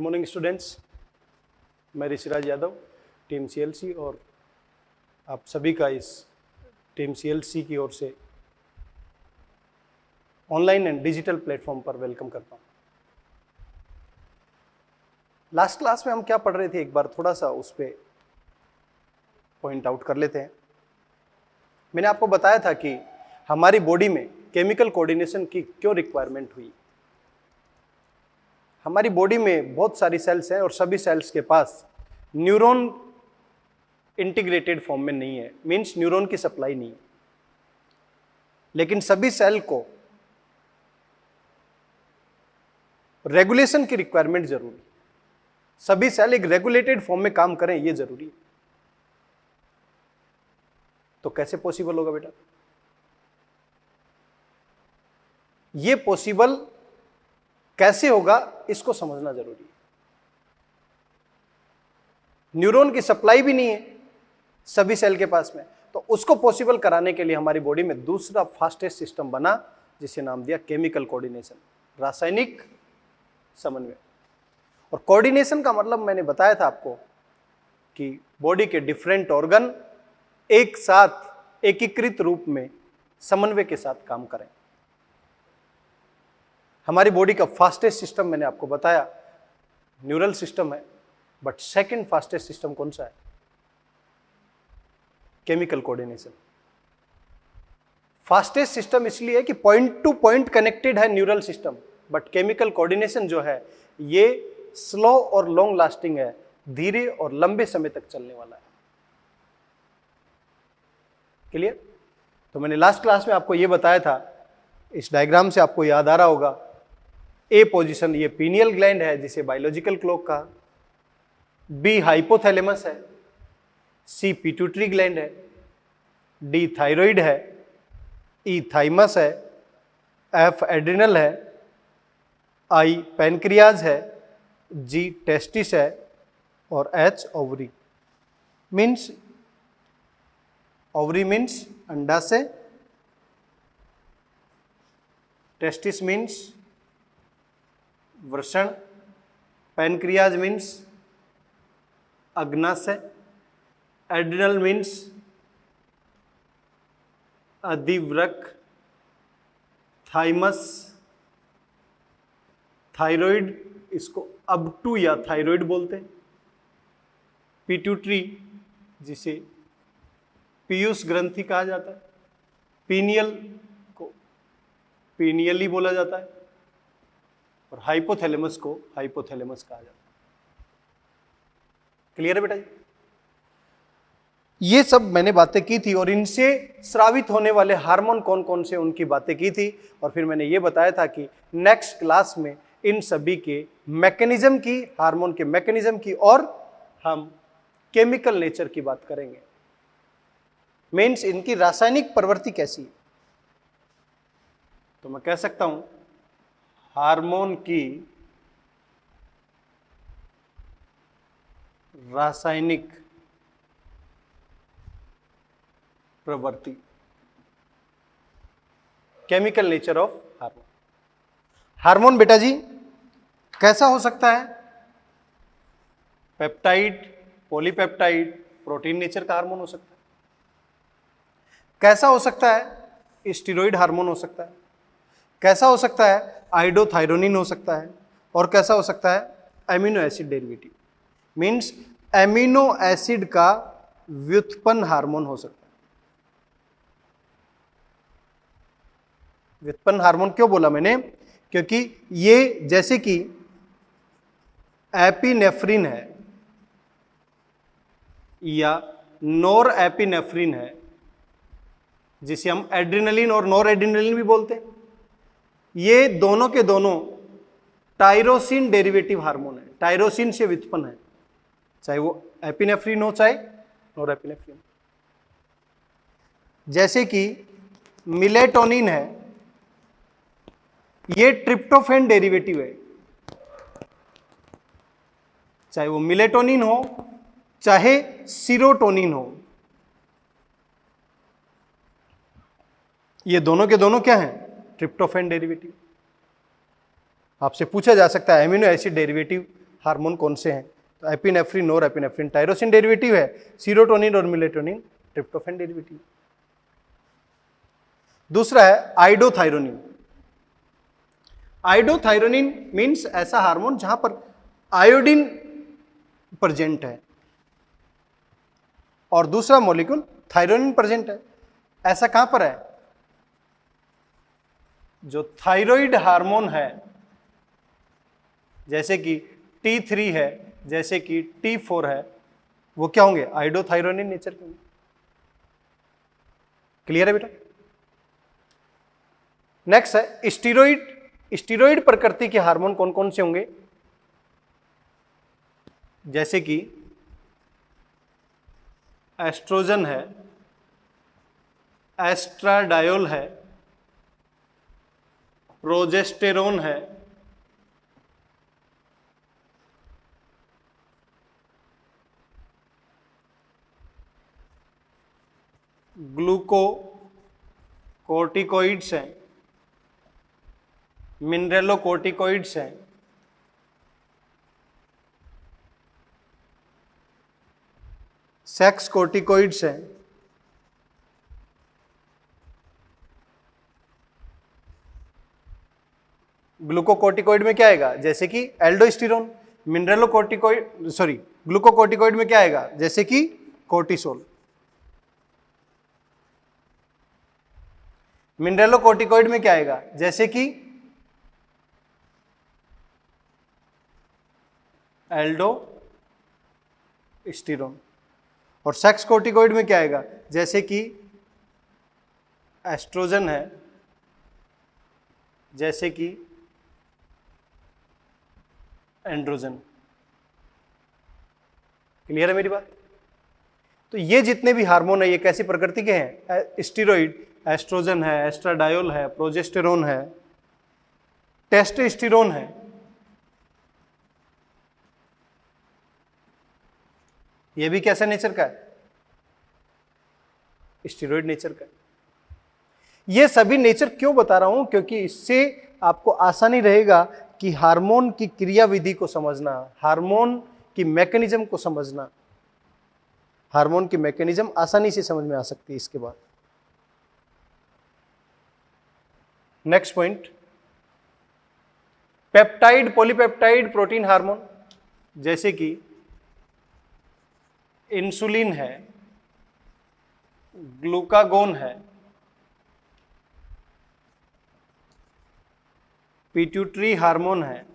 Morning students, मैं Rishiraj Yadav team CLC और आप सभी का इस टीम सीएलसी की ओर से ऑनलाइन एंड डिजिटल प्लेटफॉर्म पर वेलकम करता हूं। लास्ट क्लास में हम क्या पढ़ रहे थे, एक बार थोड़ा सा उस पर पॉइंट आउट कर लेते हैं। मैंने आपको बताया था कि हमारी बॉडी में केमिकल कोऑर्डिनेशन की क्यों रिक्वायरमेंट हुई। हमारी बॉडी में बहुत सारी सेल्स हैं और सभी सेल्स के पास न्यूरॉन इंटीग्रेटेड फॉर्म में नहीं है, मींस न्यूरॉन की सप्लाई नहीं है। लेकिन सभी सेल को रेगुलेशन की रिक्वायरमेंट जरूरी है। सभी सेल एक रेगुलेटेड फॉर्म में काम करें, यह जरूरी है। तो कैसे पॉसिबल होगा बेटा? यह पॉसिबल कैसे होगा, इसको समझना जरूरी है। न्यूरॉन की सप्लाई भी नहीं है सभी सेल के पास में, तो उसको पॉसिबल कराने के लिए हमारी बॉडी में दूसरा फास्टेस्ट सिस्टम बना, जिसे नाम दिया केमिकल कोऑर्डिनेशन, रासायनिक समन्वय। और कोऑर्डिनेशन का मतलब मैंने बताया था आपको कि बॉडी के डिफरेंट ऑर्गन एक साथ एकीकृत रूप में समन्वय के साथ काम करें। हमारी बॉडी का फास्टेस्ट सिस्टम मैंने आपको बताया न्यूरल सिस्टम है, बट सेकंड फास्टेस्ट सिस्टम कौन सा है? Chemical coordination. फास्टेस्ट सिस्टम इसलिए है कि पॉइंट टू पॉइंट कनेक्टेड है neural system, but chemical coordination जो है ये स्लो और लॉन्ग लास्टिंग है, धीरे और लंबे समय तक चलने वाला है। क्लियर? तो मैंने लास्ट क्लास में आपको यह बताया था, इस डायग्राम से आपको याद आ रहा होगा, ए पोजीशन ये पीनियल ग्लैंड है जिसे बायोलॉजिकल क्लॉक कहा, बी हाइपोथैलेमस है, सी पिट्यूटरी ग्लैंड है, डी थायराइड है, ई थाइमस है, एफ एड्रिनल है, आई पैनक्रियाज है, जी टेस्टिस है और H ovary. Means ovary means अंडाशय, टेस्टिस मीन्स वृषण, पैनक्रियाज मीन्स अग्नाशय, एड्रिनल मीन्स अधिवृक्क, थाइमस, थायराइड इसको अबटू या थायराइड बोलते हैं, पिट्यूटरी जिसे पीयूष ग्रंथि कहा जाता है, पीनियल को पीनियली बोला जाता है और हाइपोथैलेमस को हाइपोथैलेमस कहा जाता है। क्लियर है बेटा जी? ये सब मैंने बातें की थी और इनसे स्रावित होने वाले हार्मोन कौन कौन से, उनकी बातें की थी। और फिर मैंने ये बताया था कि नेक्स्ट क्लास में इन सभी के मैकेनिज्म की, हार्मोन के मैकेनिज्म की और हम केमिकल नेचर की बात करेंगे। मीन्स इनकी रासायनिक प्रवृत्ति कैसी है। तो मैं कह सकता हूं हार्मोन की रासायनिक प्रवृत्ति, chemical nature of hormone. Hormone बेटा जी कैसा हो सकता है? पेप्टाइड, पॉलीपेप्टाइड, प्रोटीन नेचर का हार्मोन हो सकता है। कैसा हो सकता है? स्टेरॉइड हार्मोन हो सकता है। कैसा हो सकता है? आइडोथायरोनिन हो सकता है। और कैसा हो सकता है? Amino acid derivative, means amino acid का व्युत्पन्न हार्मोन हो सकता है। व्युत्पन्न हार्मोन क्यों बोला मैंने? क्योंकि ये जैसे कि एपिनेफ्रिन है या नॉर एपिनेफ्रिन है, जिसे हम एड्रिनलिन और नॉर एड्रिनलिन भी बोलते हैं, ये दोनों के दोनों टायरोसिन डेरिवेटिव हार्मोन है, टायरोसिन से व्युत्पन्न है, चाहे वो एपिनेफ्रिन हो चाहे नॉर एपिनेफ्रिन। जैसे कि मिलेटोनिन है, ये ट्रिप्टोफैन डेरिवेटिव है, चाहे वो मिलेटोनिन हो चाहे सीरोटोनिन हो, ये दोनों के दोनों क्या हैं? Tryptophan derivative. आपसे पूछा जा सकता है एमिनो एसिड डेरिवेटिव हार्मोन कौन से हैं? तो एपिनेफ्रिन, नोरेपिनेफ्रिन टायरोसिन डेरिवेटिव है, सीरोटोनिन और मेलेटोनिन ट्रिप्टोफैन डेरिवेटिव। दूसरा है आइडोथायरोनिन। आइडोथायरोनिन मीन्स ऐसा हार्मोन जहां पर आयोडीन प्रेजेंट है और दूसरा मॉलिक्यूल थायरोनिन प्रेजेंट है। ऐसा कहां पर है? जो थायराइड हार्मोन है, जैसे कि T3 है, जैसे कि T4 है, वो क्या होंगे? आइडोथायरोनिन नेचर के होंगे। क्लियर है बेटा? नेक्स्ट है स्टीरॉइड। स्टीरॉइड प्रकृति के हार्मोन कौन कौन से होंगे? जैसे कि एस्ट्रोजन है, एस्ट्राडायोल है, प्रोजेस्टेरोन है, ग्लूकोकोर्टिकोइड्स हैं, मिनरेलोकोर्टिकोइड्स हैं, सेक्स कोर्टिकोइड्स हैं, ग्लूकोकोर्टिकोइड में क्या आएगा? जैसे कि एल्डोस्टेरोन। ग्लूकोकोर्टिकोइड में क्या आएगा? जैसे कि कोर्टिसोल। मिनरेलोकोर्टिकोइड में क्या आएगा? जैसे कि एल्डोस्टेरोन। और सेक्स कोर्टिकोइड में क्या आएगा? जैसे कि एस्ट्रोजन है, जैसे कि एंड्रोजन। क्लियर है मेरी बात? तो ये जितने भी हार्मोन है ये कैसी प्रकृति के हैं? स्टीरॉइड। एस्ट्रोजन है, एस्ट्राडायोल है, प्रोजेस्टेरोन है, टेस्टोस्टेरोन है। ये भी कैसा नेचर का है? स्टीरॉइड नेचर का है। ये सभी नेचर क्यों बता रहा हूं? क्योंकि इससे आपको आसानी रहेगा कि हार्मोन की क्रियाविधि को समझना, हार्मोन की मैकेनिज्म को समझना। हार्मोन की मैकेनिज्म आसानी से समझ में आ सकती है इसके बाद। Next point, peptide, polypeptide protein hormone, जैसे कि इंसुलिन है, ग्लूकागोन है, पिट्यूटरी हार्मोन है,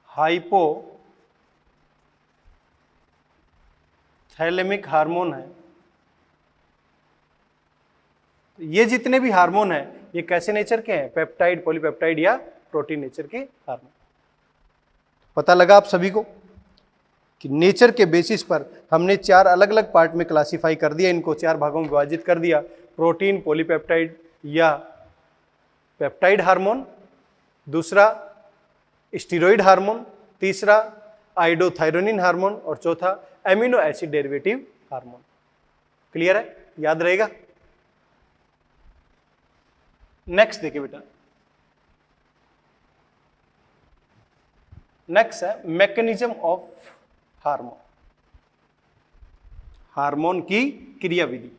हाइपोथैलेमिक हार्मोन है। ये जितने भी हार्मोन हैं ये कैसे नेचर के हैं? पेप्टाइड, पॉलीपेप्टाइड या प्रोटीन नेचर के हार्मोन। पता लगा आप सभी को कि नेचर के बेसिस पर हमने 4 अलग अलग पार्ट में क्लासिफाई कर दिया, इनको 4 भागों में विभाजित कर दिया। प्रोटीन, पॉलीपेप्टाइड या पेप्टाइड हार्मोन, दूसरा स्टीरॉइड हार्मोन, तीसरा आइडोथायरोनिन हार्मोन और चौथा amino acid derivative hormone. Clear है? याद रहेगा? नेक्स्ट देखिए बेटा, नेक्स्ट है मैकेनिज्म ऑफ हार्मोन, हार्मोन की क्रियाविधि।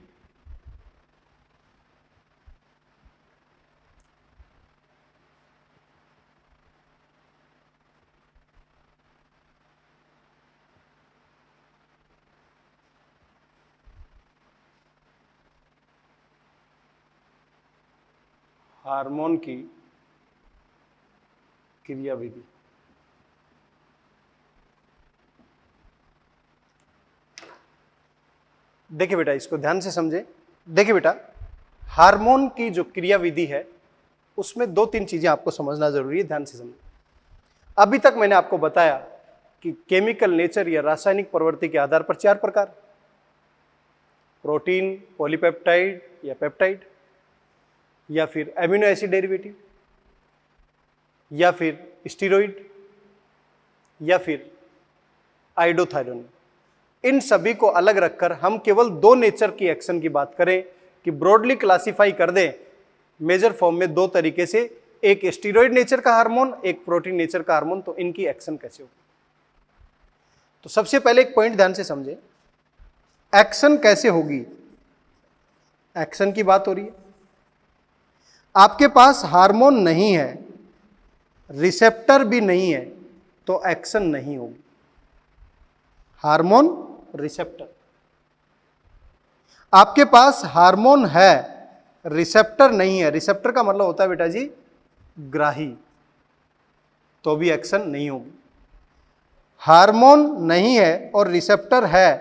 हार्मोन की क्रियाविधि। देखिए बेटा, इसको ध्यान से समझे। देखिए बेटा, हार्मोन की जो क्रियाविधि है उसमें 2-3 चीजें आपको समझना जरूरी है, ध्यान से समझें। अभी तक मैंने आपको बताया कि केमिकल नेचर या रासायनिक प्रवृत्ति के आधार पर 4 प्रकार, प्रोटीन, पॉलीपेप्टाइड या पेप्टाइड, या फिर एमिनो एसिड डेरिवेटिव, या फिर स्टीरॉइड, या फिर आइडोथायरोनिन। इन सभी को अलग रखकर हम केवल 2 नेचर की एक्शन की बात करें कि ब्रॉडली क्लासिफाई कर दें मेजर फॉर्म में दो तरीके से, एक स्टीरॉइड नेचर का हार्मोन, एक प्रोटीन नेचर का हार्मोन, तो इनकी एक्शन कैसे होगी। तो सबसे पहले एक पॉइंट ध्यान से समझे, एक्शन कैसे होगी। एक्शन की बात हो रही है, आपके पास हार्मोन नहीं है, रिसेप्टर भी नहीं है, तो एक्शन नहीं होगी। हार्मोन, रिसेप्टर, आपके पास हार्मोन है, रिसेप्टर नहीं है, रिसेप्टर का मतलब होता है बेटा जी ग्राही, तो भी एक्शन नहीं होगी। हार्मोन नहीं है और रिसेप्टर है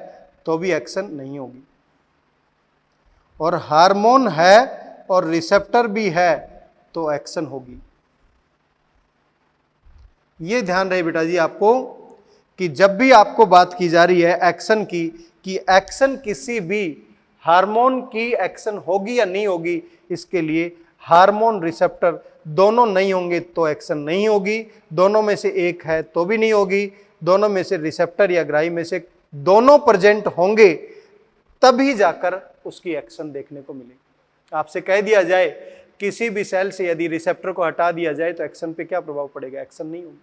तो भी एक्शन नहीं होगी, और हार्मोन है और रिसेप्टर भी है तो एक्शन होगी। यह ध्यान रहे बेटा जी आपको कि जब भी आपको बात की जा रही है एक्शन की, कि एक्शन किसी भी हार्मोन की एक्शन होगी या नहीं होगी, इसके लिए हार्मोन रिसेप्टर दोनों नहीं होंगे तो एक्शन नहीं होगी, दोनों में से एक है तो भी नहीं होगी, दोनों में से रिसेप्टर या ग्राही में से दोनों प्रेजेंट होंगे तभी जाकर उसकी एक्शन देखने को मिलेगी। आपसे कह दिया जाए किसी भी सेल से यदि रिसेप्टर को हटा दिया जाए तो एक्शन पे क्या प्रभाव पड़ेगा, एक्शन नहीं होगी।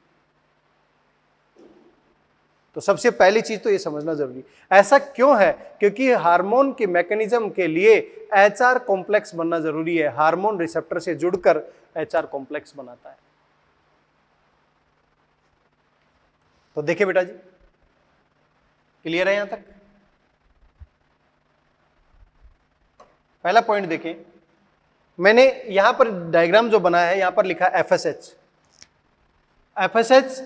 तो सबसे पहली चीज तो ये समझना जरूरी, ऐसा क्यों है, क्योंकि हार्मोन के मैकेनिज्म के लिए एचआर कॉम्प्लेक्स बनना जरूरी है। हार्मोन रिसेप्टर से जुड़कर एचआर कॉम्प्लेक्स बनाता है। तो देखिए बेटा जी, क्लियर है यहां तक। पहला पॉइंट देखें, मैंने यहां पर डायग्राम जो बनाया है, यहां पर लिखा एफएसएच। एफएसएच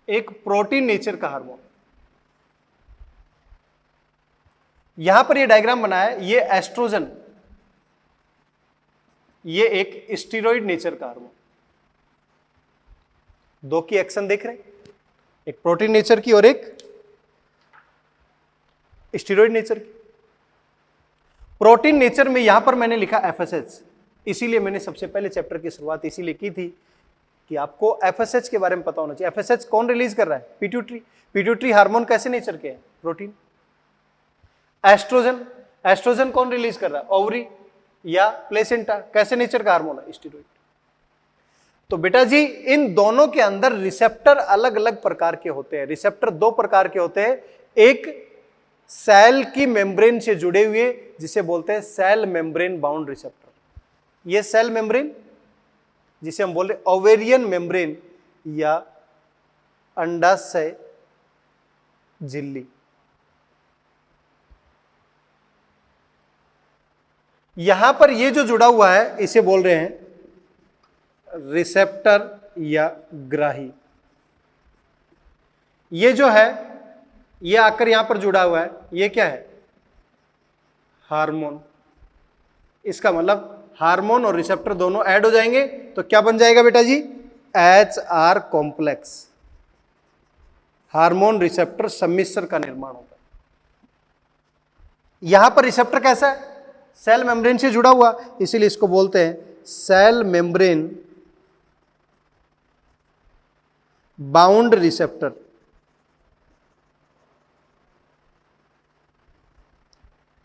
एक प्रोटीन नेचर का हार्मोन, यहां पर ये डायग्राम बनाया है, ये एस्ट्रोजन, ये एक स्टीरॉइड नेचर का हार्मोन। दो की एक्शन देख रहे हैं, एक प्रोटीन नेचर की और एक स्टीरॉइड नेचर की। प्रोटीन नेचर में यहां पर मैंने लिखा एफएसएच, इसीलिए मैंने सबसे पहले चैप्टर की शुरुआत इसीलिए की थी कि आपको एफएसएच के बारे में पता होना चाहिए। एफएसएच कौन रिलीज कर रहा है, पिट्यूटरी। पिट्यूटरी हार्मोन कैसे नेचर के है, प्रोटीन। एस्ट्रोजन, एस्ट्रोजन कौन रिलीज कर रहा है, ओवरी या प्लेसेंटा, कैसे नेचर का हार्मोन है, स्टीरॉइड। तो बेटा जी इन दोनों के अंदर रिसेप्टर अलग अलग प्रकार के होते हैं। रिसेप्टर दो प्रकार के होते हैं, एक सेल की मेम्ब्रेन से जुड़े हुए जिसे बोलते हैं सेल मेम्ब्रेन बाउंड रिसेप्टर। ये सेल मेम्ब्रेन जिसे हम बोल रहे ओवेरियन मेम्ब्रेन या अंडाशय झिल्ली, यहां पर ये जो जुड़ा हुआ है इसे बोल रहे हैं रिसेप्टर या ग्राही। ये जो है ये आकर यहां पर जुड़ा हुआ है, ये क्या है, हार्मोन। इसका मतलब हार्मोन और रिसेप्टर दोनों ऐड हो जाएंगे तो क्या बन जाएगा बेटा जी, एचआर कॉम्प्लेक्स। हार्मोन रिसेप्टर सम्मिश्र का निर्माण होता है। यहां पर रिसेप्टर कैसा है, सेल मेम्ब्रेन से जुड़ा हुआ, इसीलिए इसको बोलते हैं cell membrane bound receptor.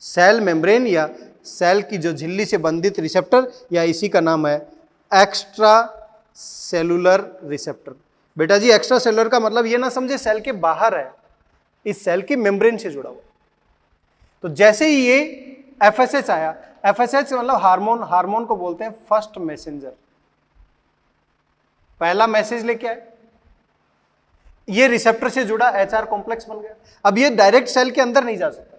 Cell membrane या सेल की जो झिल्ली से बंधित रिसेप्टर, या इसी का नाम है एक्स्ट्रा सेलुलर रिसेप्टर। बेटा जी एक्स्ट्रा सेलुलर का मतलब ये ना समझे सेल के बाहर है, इस सेल की मेम्ब्रेन से जुड़ा हुआ। तो जैसे ही ये एफएसएच आया, एफएसएच मतलब हार्मोन, हार्मोन को बोलते हैं फर्स्ट मैसेंजर, पहला मैसेज लेके आए, ये रिसेप्टर से जुड़ा एचआर कॉम्प्लेक्स बन गया। अब ये डायरेक्ट सेल के अंदर नहीं जा सकता।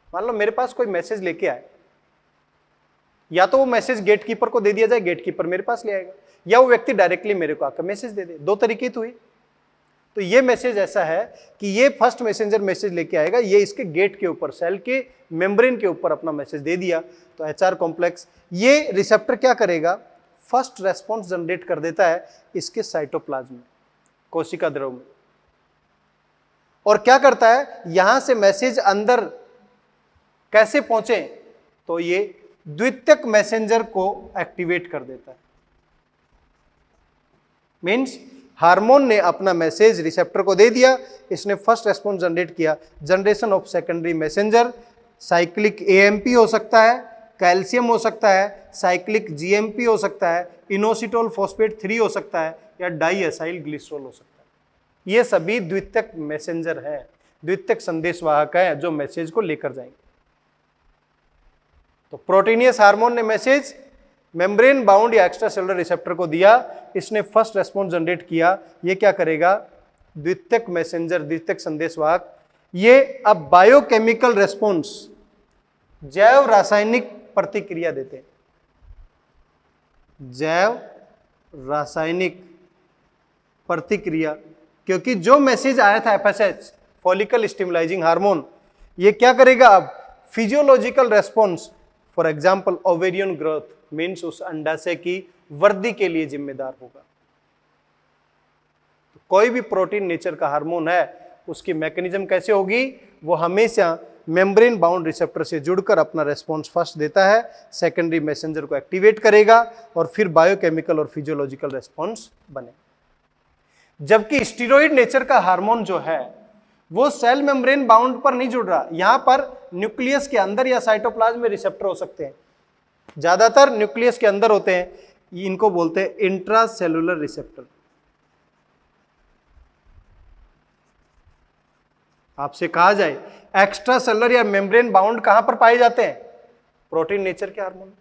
मान लो मेरे पास कोई मैसेज लेके आए, या तो वो मैसेज गेटकीपर को दे दिया जाए, गेटकीपर मेरे पास ले आएगा, या वो व्यक्ति डायरेक्टली मेरे को आकर मैसेज दे दे। दो तरीके तो हुए। तो ये मैसेज ऐसा है कि ये फर्स्ट मैसेंजर मैसेज लेके आएगा, ये इसके गेट के ऊपर, सेल के मेम्ब्रेन के ऊपर अपना मैसेज दे दिया, तो एचआर कॉम्प्लेक्स, ये रिसेप्टर क्या करेगा, फर्स्ट रेस्पॉन्स जनरेट कर देता है इसके साइटोप्लाज्म में, कोशिका द्रव में। और क्या करता है, यहां से मैसेज अंदर कैसे पहुंचे, तो ये द्वितीयक मैसेंजर को एक्टिवेट कर देता है। मीन्स हार्मोन ने अपना मैसेज रिसेप्टर को दे दिया, इसने फर्स्ट रेस्पॉन्स जनरेट किया, generation of secondary messenger, cyclic AMP हो सकता है, कैल्शियम हो सकता है, साइक्लिक जीएमपी हो सकता है, इनोसिटोल फॉस्फेट 3 हो सकता है, या डाई एसाइल ग्लिसरॉल हो सकता है। ये सभी द्वितीयक मैसेंजर हैं, द्वितीयक संदेशवाहक हैं जो मैसेज को लेकर जाएंगे। तो प्रोटीनियस हार्मोन ने मैसेज मेम्ब्रेन बाउंड या एक्स्ट्रा सेलुलर रिसेप्टर को दिया, इसने फर्स्ट रेस्पॉन्स जनरेट किया। ये क्या करेगा? द्वितीयक मैसेंजर, द्वितीयक संदेशवाहक, ये अब बायोकेमिकल रेस्पॉन्स, जैव रासायनिक प्रतिक्रिया देते हैं। जैव रासायनिक प्रतिक्रिया, क्योंकि जो मैसेज आया था एफएसएच, फॉलिकल स्टिमुलाइजिंग हार्मोन, ये क्या करेगा? अब physiological response, for example ovarian growth, means उस अंडाशय की वृद्धि के लिए जिम्मेदार होगा। तो कोई भी प्रोटीन नेचर का हार्मोन है, उसकी मैकेनिज्म कैसे होगी? वो हमेशा मेम्ब्रेन बाउंड रिसेप्टर से जुड़कर अपना रेस्पॉन्स फर्स्ट देता है, सेकेंडरी मैसेंजर को एक्टिवेट करेगा और फिर बायोकेमिकल और फिजियोलॉजिकल रेस्पॉन्स बने। जबकि स्टीरॉइड नेचर का हार्मोन जो है वो सेल मेम्ब्रेन बाउंड पर नहीं जुड़ रहा, यहां पर न्यूक्लियस के अंदर या साइटोप्लाज्म में रिसेप्टर हो सकते हैं, ज्यादातर न्यूक्लियस के अंदर होते हैं, इनको बोलते हैं इंट्रासेलुलर रिसेप्टर। आपसे कहा जाए एक्स्ट्रा सेलुलर या मेम्ब्रेन बाउंड कहां पर पाए जाते हैं? प्रोटीन नेचर के हार्मोन।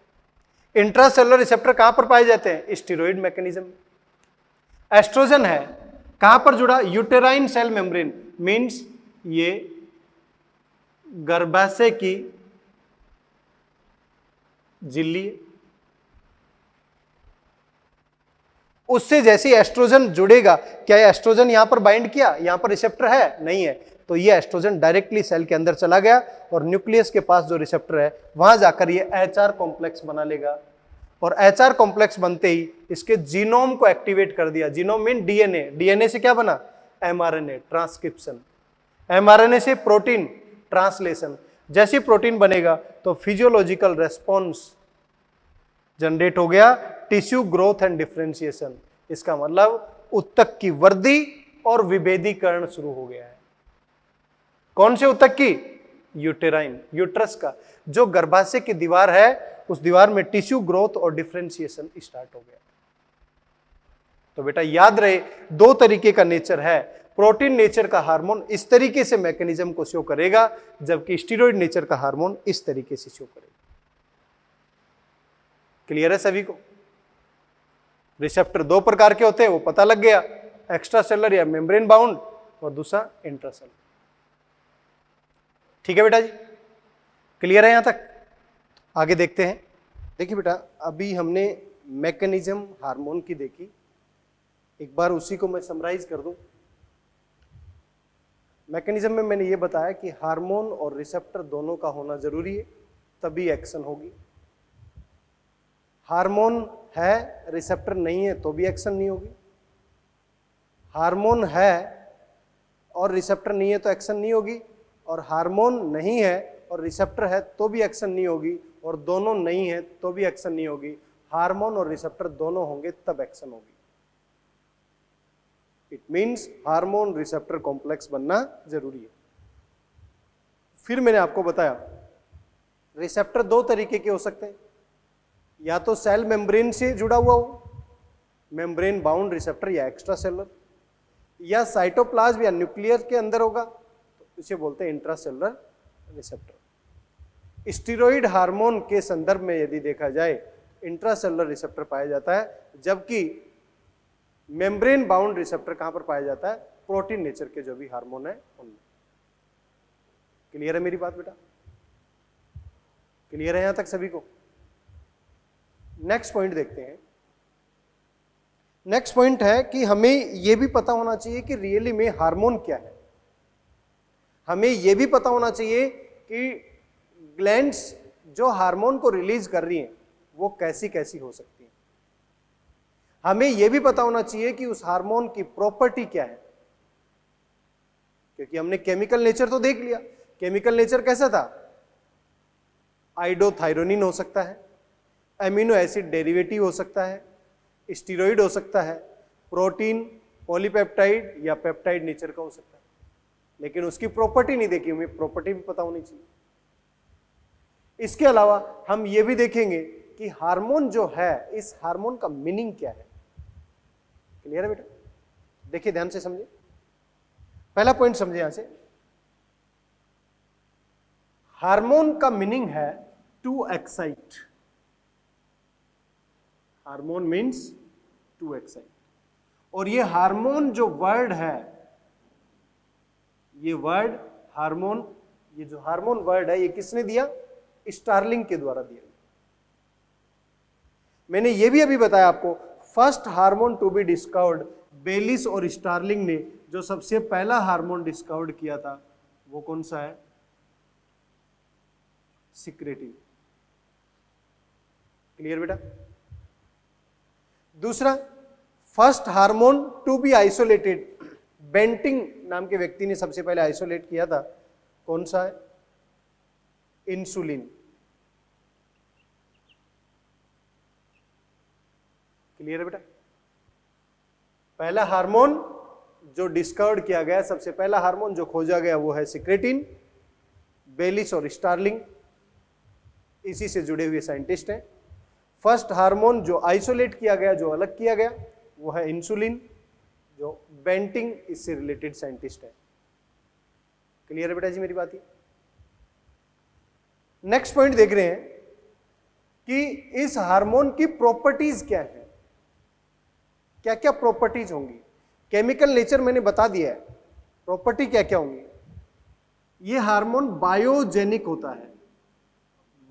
इंट्रासेलुलर रिसेप्टर कहां पर पाए जाते हैं? Steroid mechanism. एस्ट्रोजन है, कहां पर जुड़ा? यूटेराइन सेल मेम्ब्रेन, मींस ये गर्भाशय की झिल्ली, उससे जैसे एस्ट्रोजन जुड़ेगा, क्या एस्ट्रोजन यहां पर बाइंड किया? यहां पर रिसेप्टर है? नहीं है, तो ये एस्ट्रोजन डायरेक्टली सेल के अंदर चला गया और न्यूक्लियस के पास जो रिसेप्टर है वहां जाकर ये एचआर कॉम्प्लेक्स बना लेगा, और एचआर कॉम्प्लेक्स बनते ही इसके जीनोम को एक्टिवेट कर दिया। जीनोम मीन डीएनए, डीएनए से क्या बना? एमआरएनए, ट्रांसक्रिप्शन, एमआरएनए से प्रोटीन, ट्रांसलेशन। जैसे प्रोटीन बनेगा तो फिजियोलॉजिकल रेस्पॉन्स जनरेट हो गया, टिश्यू ग्रोथ एंड डिफरेंशिएशन। इसका मतलब उत्तक की वृद्धि और विभेदीकरण शुरू हो गया है। कौन से उत्तक की? यूटेराइन, यूट्रस का, जो गर्भाशय की दीवार है उस दीवार में टिश्यू ग्रोथ और डिफरेंशिएशन स्टार्ट हो गया। तो बेटा याद रहे, दो तरीके का नेचर है। प्रोटीन नेचर का हार्मोन इस तरीके से मैकेनिज्म को शो करेगा, जबकि स्टीरॉइड नेचर का हार्मोन इस तरीके से शो करेगा। क्लियर है सभी को? रिसेप्टर दो प्रकार के होते हैं, वो पता लग गया, एक्स्ट्रा सेलुलर या मेम्ब्रेन बाउंड, और दूसरा इंट्रासेलुलर। ठीक है बेटा जी, क्लियर है यहां तक? आगे देखते हैं। देखिए बेटा, अभी हमने मैकेनिज्म हार्मोन की देखी, एक बार उसी को मैं समराइज कर दूं। मैकेनिज्म में मैंने ये बताया कि हार्मोन और रिसेप्टर दोनों का होना जरूरी है, तभी एक्शन होगी। हार्मोन है, रिसेप्टर नहीं है तो भी एक्शन नहीं होगी। हार्मोन है और रिसेप्टर नहीं है तो एक्शन नहीं होगी, और हार्मोन नहीं है और रिसेप्टर है तो भी एक्शन नहीं होगी, और दोनों नहीं है तो भी एक्शन नहीं होगी। हार्मोन और रिसेप्टर दोनों होंगे तब एक्शन होगी। It means hormone receptor complex बनना जरूरी है। फिर मैंने आपको बताया रिसेप्टर दो तरीके के हो सकते हैं, या तो सेल मेम्ब्रेन से जुड़ा हुआ हो, मेम्ब्रेन बाउंड रिसेप्टर या एक्स्ट्रा सेलुलर, या साइटोप्लाज्म या न्यूक्लियस के अंदर होगा तो इसे बोलते हैं इंट्रासेलुलर रिसेप्टर। स्टीरॉइड हार्मोन के संदर्भ में यदि देखा जाए इंट्रासेलुलर रिसेप्टर पाया जाता है, जबकि मेम्ब्रेन बाउंड रिसेप्टर कहां पर पाया जाता है? प्रोटीन नेचर के जो भी हार्मोन है उनमें। क्लियर है मेरी बात बेटा? क्लियर है यहां तक सभी को? नेक्स्ट पॉइंट देखते हैं। नेक्स्ट पॉइंट है कि हमें यह भी पता होना चाहिए कि रियली में हार्मोन क्या है। हमें यह भी पता होना चाहिए कि ग्लैंड्स जो हार्मोन को रिलीज कर रही हैं वो कैसी कैसी हो सकती हैं। हमें यह भी पता होना चाहिए कि उस हार्मोन की प्रॉपर्टी क्या है, क्योंकि हमने केमिकल नेचर तो देख लिया। केमिकल नेचर कैसा था? आइडोथायरोनिन हो सकता है, एमिनो एसिड डेरिवेटिव हो सकता है, स्टीरॉइड हो सकता है, प्रोटीन, पॉलीपेप्टाइड या पेप्टाइड नेचर का हो सकता है। लेकिन उसकी प्रॉपर्टी नहीं देखी, हमें प्रॉपर्टी भी पता होनी चाहिए। इसके अलावा हम ये भी देखेंगे कि हार्मोन जो है, इस हार्मोन का मीनिंग क्या है। क्लियर है बेटा? देखिए ध्यान से समझिए, पहला पॉइंट समझिए यहां से। हार्मोन का मीनिंग है to excite. Hormone means to excite. और ये हार्मोन जो वर्ड है, ये वर्ड हार्मोन, ये जो हार्मोन वर्ड है, ये किसने दिया? स्टार्लिंग के द्वारा दिया। मैंने ये भी अभी बताया आपको, first hormone to be discovered, Bayliss और स्टार्लिंग ने जो सबसे पहला हार्मोन डिस्कवर्ड किया था, वो कौन सा है? सिक्रेटिन। क्लियर बेटा? दूसरा, first hormone to be isolated, Banting नाम के व्यक्ति ने सबसे पहले आइसोलेट किया था, कौन सा है? इंसुलिन। क्लियर है बेटा? पहला हार्मोन जो डिस्कवर्ड किया गया, सबसे पहला हार्मोन जो खोजा गया, वो है सिक्रेटिन। बेलिस और स्टार्लिंग इसी से जुड़े हुए साइंटिस्ट हैं। फर्स्ट हार्मोन जो आइसोलेट किया गया, जो अलग किया गया, वो है इंसुलिन, जो बेंटिंग इससे रिलेटेड साइंटिस्ट है। क्लियर है बेटा जी मेरी बात? नेक्स्ट पॉइंट देख रहे हैं कि इस हार्मोन की प्रॉपर्टीज क्या है, क्या क्या प्रॉपर्टीज होंगी। केमिकल नेचर मैंने बता दिया है, प्रॉपर्टी क्या क्या होंगी। ये हार्मोन बायोजेनिक होता है।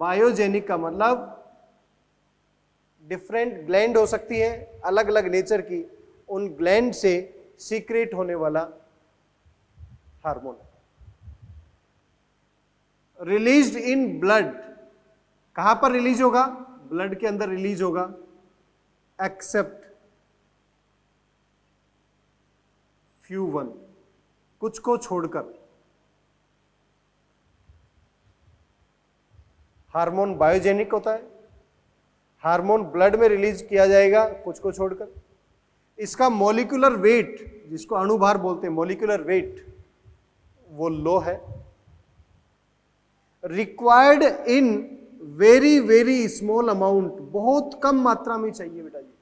बायोजेनिक का मतलब डिफरेंट ग्लैंड हो सकती है, अलग अलग नेचर की, उन ग्लैंड से सीक्रेट होने वाला हार्मोन। रिलीज्ड इन ब्लड, कहां पर रिलीज होगा? ब्लड के अंदर रिलीज होगा, एक्सेप्ट फ्यू वन, कुछ को छोड़कर। हार्मोन बायोजेनिक होता है, हार्मोन ब्लड में रिलीज किया जाएगा कुछ को छोड़कर। इसका मॉलिक्यूलर वेट, जिसको अणुभार बोलते हैं, मॉलिक्यूलर वेट, वो लो है। Required in very very small amount, बहुत कम मात्रा में चाहिए बेटा जी।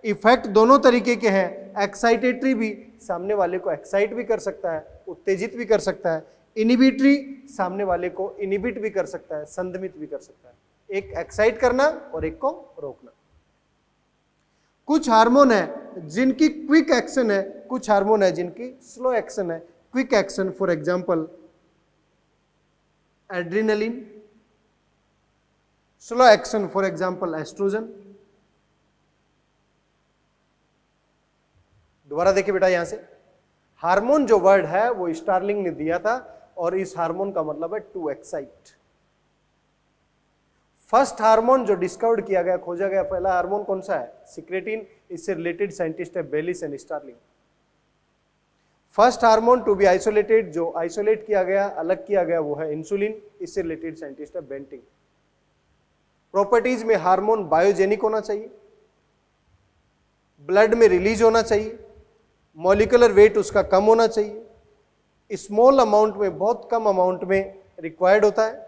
इफेक्ट दोनों तरीके के हैं। एक्साइटेटरी भी, सामने वाले को एक्साइट भी कर सकता है, उत्तेजित भी कर सकता है। इनिबिटरी, सामने वाले को इनिबिट भी कर सकता है, संदमित भी कर सकता है। एक एक्साइट करना और एक को रोकना। कुछ हार्मोन है जिनकी क्विक एक्शन है, कुछ हार्मोन है जिनकी स्लो एक्शन है। Quick action for example adrenaline, slow action for example oestrogen. दोबारा देखिए बेटा, यहां से हार्मोन जो वर्ड है वो स्टार्लिंग ने दिया था, और इस हार्मोन का मतलब है टू एक्साइट। फर्स्ट हार्मोन जो डिस्कवर्ड किया गया, खोजा गया, पहला हार्मोन कौन सा है? सिक्रेटिन। इससे रिलेटेड साइंटिस्ट है Bayliss and Starling. First hormone to be isolated, जो आइसोलेट किया गया, अलग किया गया, वो है इंसुलिन। इससे रिलेटेड साइंटिस्ट है बेंटिंग। प्रॉपर्टीज में हार्मोन बायोजेनिक होना चाहिए, ब्लड में रिलीज होना चाहिए, मॉलिक्यूलर वेट उसका कम होना चाहिए, स्मॉल अमाउंट में, बहुत कम अमाउंट में रिक्वायर्ड होता है।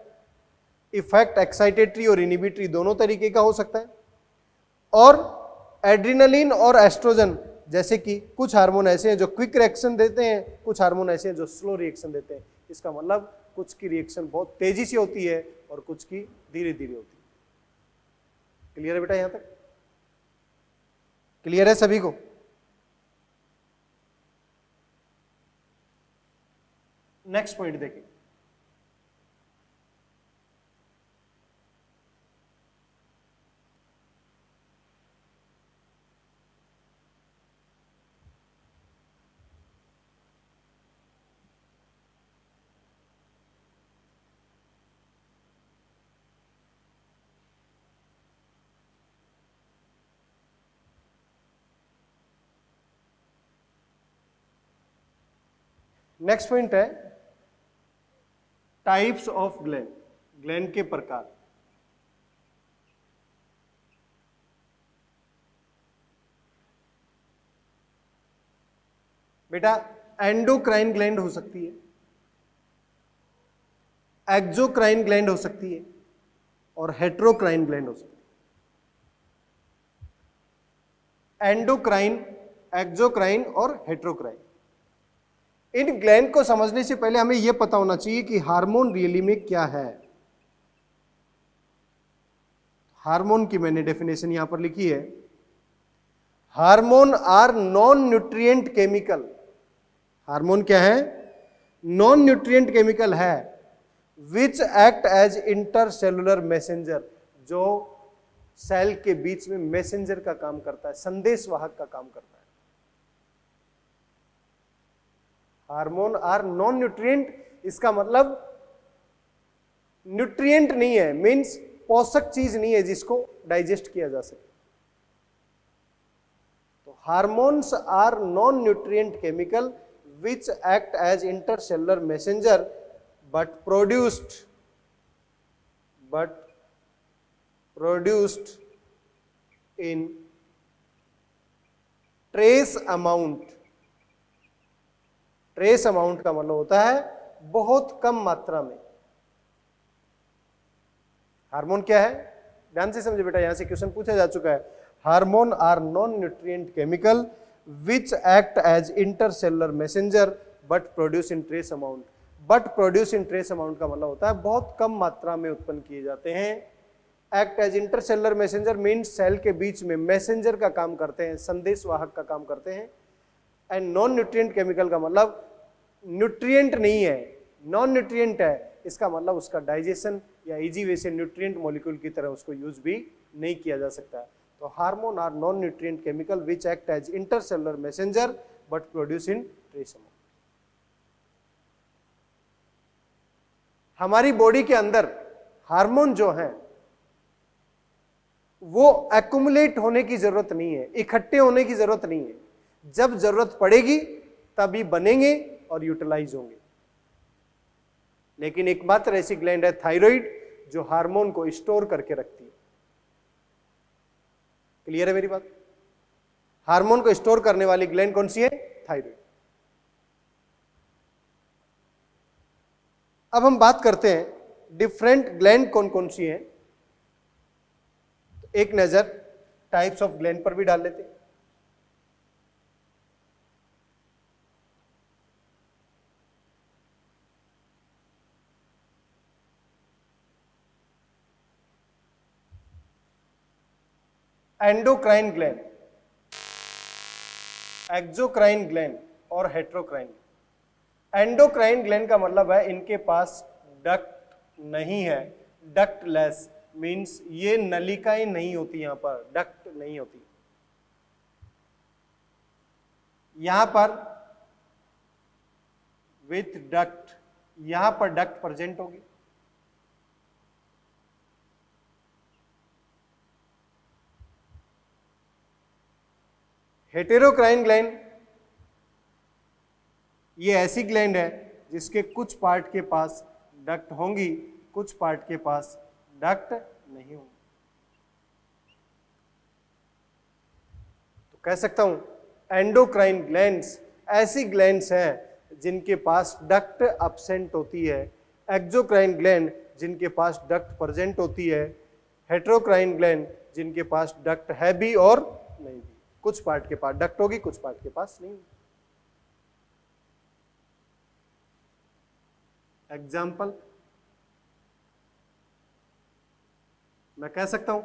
इफेक्ट एक्साइटेटरी और इनिबिटरी दोनों तरीके का हो सकता है। और एड्रेनलिन और एस्ट्रोजन जैसे कि कुछ हार्मोन ऐसे हैं जो क्विक रिएक्शन देते हैं, कुछ हार्मोन ऐसे हैं जो स्लो रिएक्शन देते हैं। इसका मतलब कुछ की रिएक्शन बहुत तेजी से होती है और कुछ की धीरे धीरे होती है। क्लियर है बेटा? यहां तक क्लियर है सभी को? नेक्स्ट पॉइंट देखिए। नेक्स्ट पॉइंट है टाइप्स ऑफ ग्लैंड, ग्लैंड के प्रकार। बेटा एंडोक्राइन ग्लैंड हो सकती है, एक्सोक्राइन ग्लैंड हो सकती है और हेट्रोक्राइन ग्लैंड हो सकती है। एंडोक्राइन, एक्सोक्राइन और हेट्रोक्राइन। इन ग्लैंड को समझने से पहले हमें यह पता होना चाहिए कि हार्मोन रियली में क्या है। हार्मोन की मैंने डेफिनेशन यहां पर लिखी है। Hormone are non nutrient chemical. Hormone क्या है? नॉन न्यूट्रिएंट केमिकल है which act as intercellular messenger, जो सेल के बीच में मैसेंजर का काम करता है, संदेशवाहक का काम करता है। हार्मोन आर नॉन न्यूट्रिएंट, इसका मतलब न्यूट्रिएंट नहीं है, मींस पोषक चीज नहीं है जिसको डाइजेस्ट किया जा सके। तो hormones are non nutrient chemical which act as intercellular messenger but produced in trace amount। Trace amount का मतलब होता है बहुत कम मात्रा में। हार्मोन क्या है? ध्यान से समझे बेटा, यहां से क्वेश्चन पूछा जा चुका है। Hormone are non nutrient chemical which act as intercellular messenger but produce in trace amount। but produce in trace amount का मतलब होता है बहुत कम मात्रा में उत्पन्न किए जाते हैं। act as intercellular messenger means cell के बीच में मैसेंजर का काम करते हैं, संदेशवाहक का काम करते हैं। एंड नॉन न्यूट्रिएंट केमिकल का मतलब न्यूट्रिएंट नहीं है, नॉन न्यूट्रिएंट है, इसका मतलब उसका डाइजेशन या इजी वे से न्यूट्रिएंट मॉलिक्यूल की तरह उसको यूज भी नहीं किया जा सकता। तो hormone are non nutrient chemical which act as intercellular messenger but produce in trace amount. हमारी बॉडी के अंदर हार्मोन जो है वो एक्युमुलेट होने की जरूरत नहीं है, इकट्ठे होने की जरूरत नहीं है। जब जरूरत पड़ेगी तभी बनेंगे और यूटिलाइज होंगे। लेकिन एकमात्र ऐसी ग्लैंड है थायराइड जो हार्मोन को स्टोर करके रखती है। क्लियर है मेरी बात? हार्मोन को स्टोर करने वाली ग्लैंड कौन सी है? थायराइड। अब हम बात करते हैं डिफरेंट ग्लैंड कौन कौन सी हैं। एक नजर टाइप्स ऑफ ग्लैंड पर भी डाल लेते हैं। एंडोक्राइन ग्लैंड, एक्सोक्राइन ग्लैंड और हेट्रोक्राइन। एंडोक्राइन ग्लैंड का मतलब है इनके पास डक्ट नहीं है, डक्टलेस मींस ये नलिकाएं नहीं होती, यहां पर डक्ट नहीं होती। यहां पर विथ डक्ट, यहां पर डक्ट प्रेजेंट होगी। हेटेरोक्राइन ग्लैंड ये ऐसी ग्लैंड है जिसके कुछ पार्ट के पास डक्ट होंगी, कुछ पार्ट के पास डक्ट नहीं होंगी। तो कह सकता हूं एंडोक्राइन ग्लैंड्स ऐसी ग्लैंड्स हैं जिनके पास डक्ट अब्सेंट होती है, एक्सोक्राइन ग्लैंड जिनके पास डक्ट प्रेजेंट होती है, हेटेरोक्राइन ग्लैंड जिनके पास डक्ट है भी और नहीं भी। कुछ पार्ट के पास डक्ट होगी, कुछ पार्ट के पास नहीं होगी। एग्जाम्पल मैं कह सकता हूं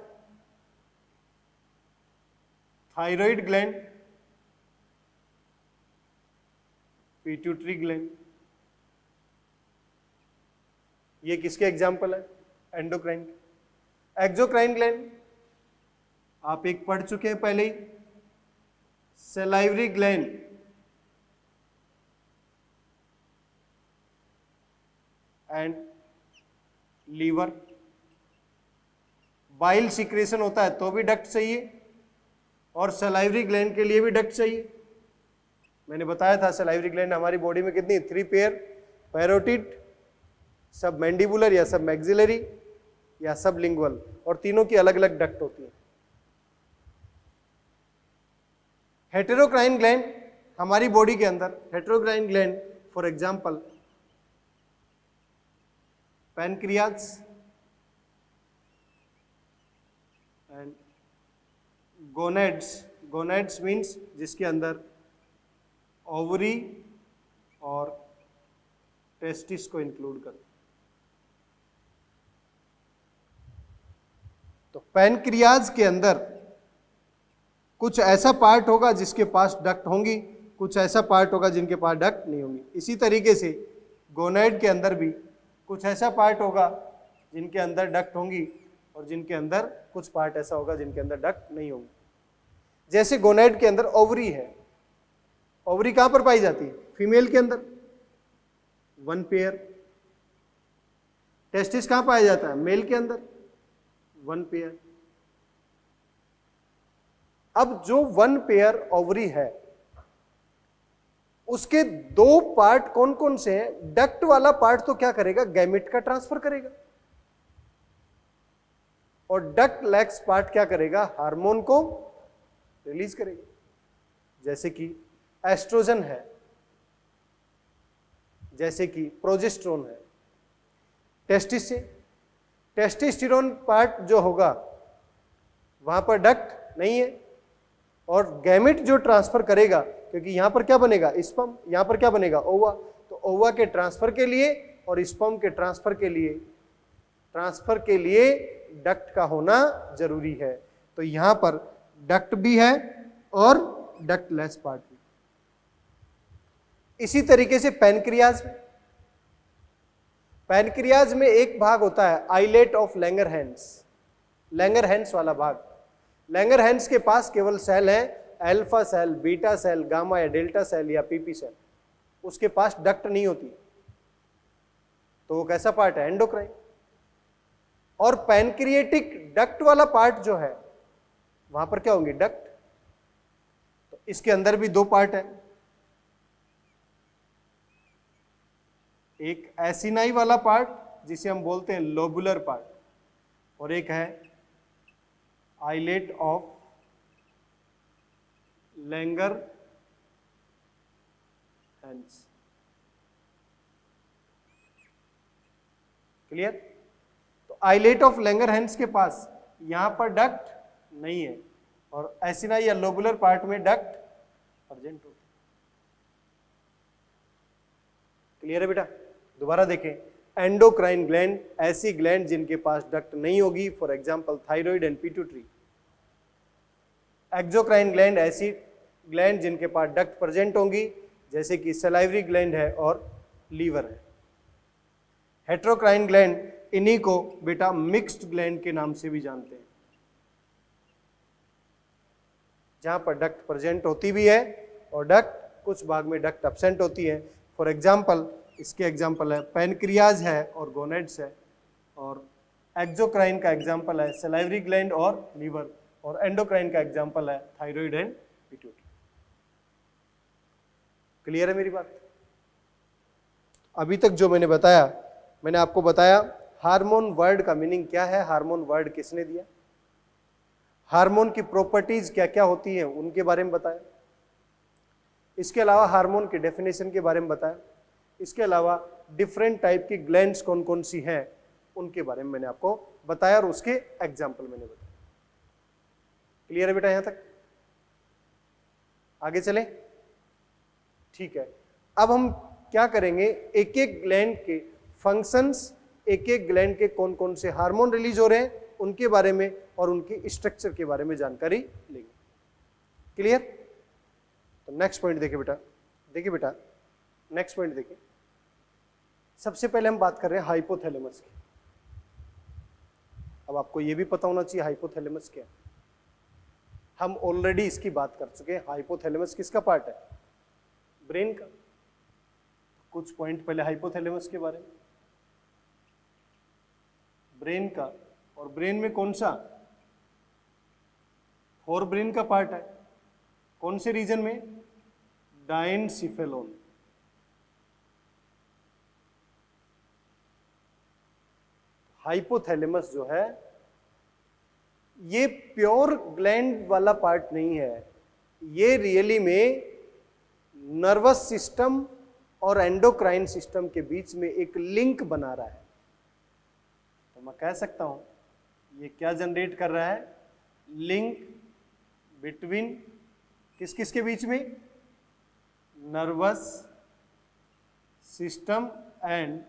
थायराइड ग्लैंड, पिट्यूटरी ग्लैंड, ये किसके एग्जाम्पल है? एंडोक्राइन। एक्सोक्राइन ग्लैंड आप एक पढ़ चुके हैं पहले ही, salivary gland, and liver. Bile secretion होता है तो भी डक्ट चाहिए और सलाइवरी ग्लैंड के लिए भी डक्ट चाहिए। मैंने बताया था सलाइवरी ग्लैंड हमारी बॉडी में कितनी, 3 पेयर, पैरोटिड, सब मैंडिबुलर या सब मैक्सिलरी या सब लिंगुअल, और तीनों की अलग अलग डक्ट होती है। हेटेरोक्राइन ग्लैंड हमारी बॉडी के अंदर, heterocrine gland for example pancreas and gonads. Gonads means जिसके अंदर ओवरी और टेस्टिस को इंक्लूड कर। तो पैनक्रियाज के अंदर कुछ ऐसा पार्ट होगा जिसके पास डक्ट होंगी, कुछ ऐसा पार्ट होगा जिनके पास डक्ट नहीं होंगी। इसी तरीके से गोनेड के अंदर भी कुछ ऐसा पार्ट होगा जिनके अंदर डक्ट होंगी और जिनके अंदर कुछ पार्ट ऐसा होगा जिनके अंदर डक्ट नहीं होंगी। जैसे गोनेड के अंदर ओवरी है, ओवरी कहां पर पाई जाती है? फीमेल के अंदर, 1 पेयर। टेस्टिस कहां पाया जाता है? मेल के अंदर, 1 पेयर। अब जो 1 पेयर ओवरी है उसके 2 पार्ट कौन कौन से हैं? डक्ट वाला पार्ट तो क्या करेगा? गैमेट का ट्रांसफर करेगा, और डक्ट लेग्स पार्ट क्या करेगा? हार्मोन को रिलीज करेगा। जैसे कि एस्ट्रोजन है, जैसे कि प्रोजेस्टेरोन है। टेस्टिस से टेस्टोस्टेरोन पार्ट जो होगा वहां पर डक्ट नहीं है, और गैमेट जो ट्रांसफर करेगा, क्योंकि यहां पर क्या बनेगा? स्पर्म, यहां पर क्या बनेगा? ओवा। तो ओवा के ट्रांसफर के लिए और स्पर्म के ट्रांसफर के लिए डक्ट का होना जरूरी है। तो यहां पर डक्ट भी है और डक्टलेस पार्ट भी। इसी तरीके से पैनक्रियाज में एक भाग होता है आइलेट ऑफ लैंगरहैंस, लैंगरहैंस वाला भाग। लैंगरहैंस के पास केवल सेल है alpha cell, beta cell, gamma या डेल्टा सेल या पीपी सेल, उसके पास डक्ट नहीं होती। तो वो कैसा पार्ट है? एंडोक्राइन। और पैनक्रिएटिक डक्ट वाला पार्ट जो है वहां पर क्या होंगे? डक्ट। तो इसके अंदर भी 2 पार्ट है, एक एसिनाई वाला पार्ट जिसे हम बोलते हैं लोबुलर पार्ट, और एक है आइलेट ऑफ लैंगरहैंस। क्लियर? तो आइलेट ऑफ लैंगरहैंस के पास यहां पर डक्ट नहीं है, और एसिनाई या लोबुलर पार्ट में डक्ट प्रेजेंट होता है। क्लियर है बेटा? दोबारा देखें, एंडोक्राइन ग्लैंड ऐसी ग्लैंड जिनके पास डक्ट नहीं होगी, for example thyroid and pituitary. Exocrine gland ऐसी ग्लैंड जिनके पास डक्ट प्रेजेंट होंगी, जैसे कि सलाइवरी ग्लैंड है और लीवर है। हेट्रोक्राइन ग्लैंड, इन्हीं को बेटा मिक्स्ड ग्लैंड के नाम से भी जानते हैं, जहां पर डक्ट प्रेजेंट होती भी है और डक्ट कुछ भाग में डक्ट एब्सेंट होती है। फॉर एग्जांपल, इसके एग्जांपल है पैनक्रियाज है और गोनेड्स है, और एक्सोक्राइन का एग्जांपल है सलाइवरी ग्लैंड और लीवर, और एंडोक्राइन का एग्जांपल है थायराइड एंड पिट्यूटरी। क्लियर है मेरी बात? अभी तक जो मैंने बताया, मैंने आपको बताया हार्मोन वर्ड का मीनिंग क्या है, हार्मोन वर्ड किसने दिया, हार्मोन की प्रॉपर्टीज क्या क्या होती हैं उनके बारे में बताया, इसके अलावा हार्मोन की डेफिनेशन के बारे में बताया, इसके अलावा डिफरेंट टाइप की ग्लैंड्स कौन कौन सी हैं उनके बारे में मैंने आपको बताया, और उसके एग्जाम्पल मैंने बताया। क्लियर है बेटा? यहां तक आगे चले? ठीक है। अब हम क्या करेंगे, एक एक ग्लैंड के फंक्शंस, एक एक ग्लैंड के कौन कौन से हार्मोन रिलीज हो रहे हैं उनके बारे में और उनकी स्ट्रक्चर के बारे में जानकारी लेंगे। क्लियर? तो नेक्स्ट पॉइंट देखिए बेटा, नेक्स्ट पॉइंट देखिए। सबसे पहले हम बात कर रहे हैं हाइपोथैलेमस की। अब आपको यह भी पता होना चाहिए हाइपोथैलेमस क्या है। हम ऑलरेडी इसकी बात कर चुके हैं। हाइपोथैलेमस किसका पार्ट है? ब्रेन का। कुछ पॉइंट पहले हाइपोथैलेमस के बारे में, ब्रेन का, और ब्रेन में कौन सा? फोरब्रेन का पार्ट है। कौन से रीजन में? डायनसिफेलोन। हाइपोथैलेमस जो है ये प्योर ग्लैंड वाला पार्ट नहीं है, ये रियली में नर्वस सिस्टम और एंडोक्राइन सिस्टम के बीच में एक लिंक बना रहा है। मैं कह सकता हूं ये क्या जनरेट कर रहा है, लिंक बिटवीन किस किस के बीच में, nervous system and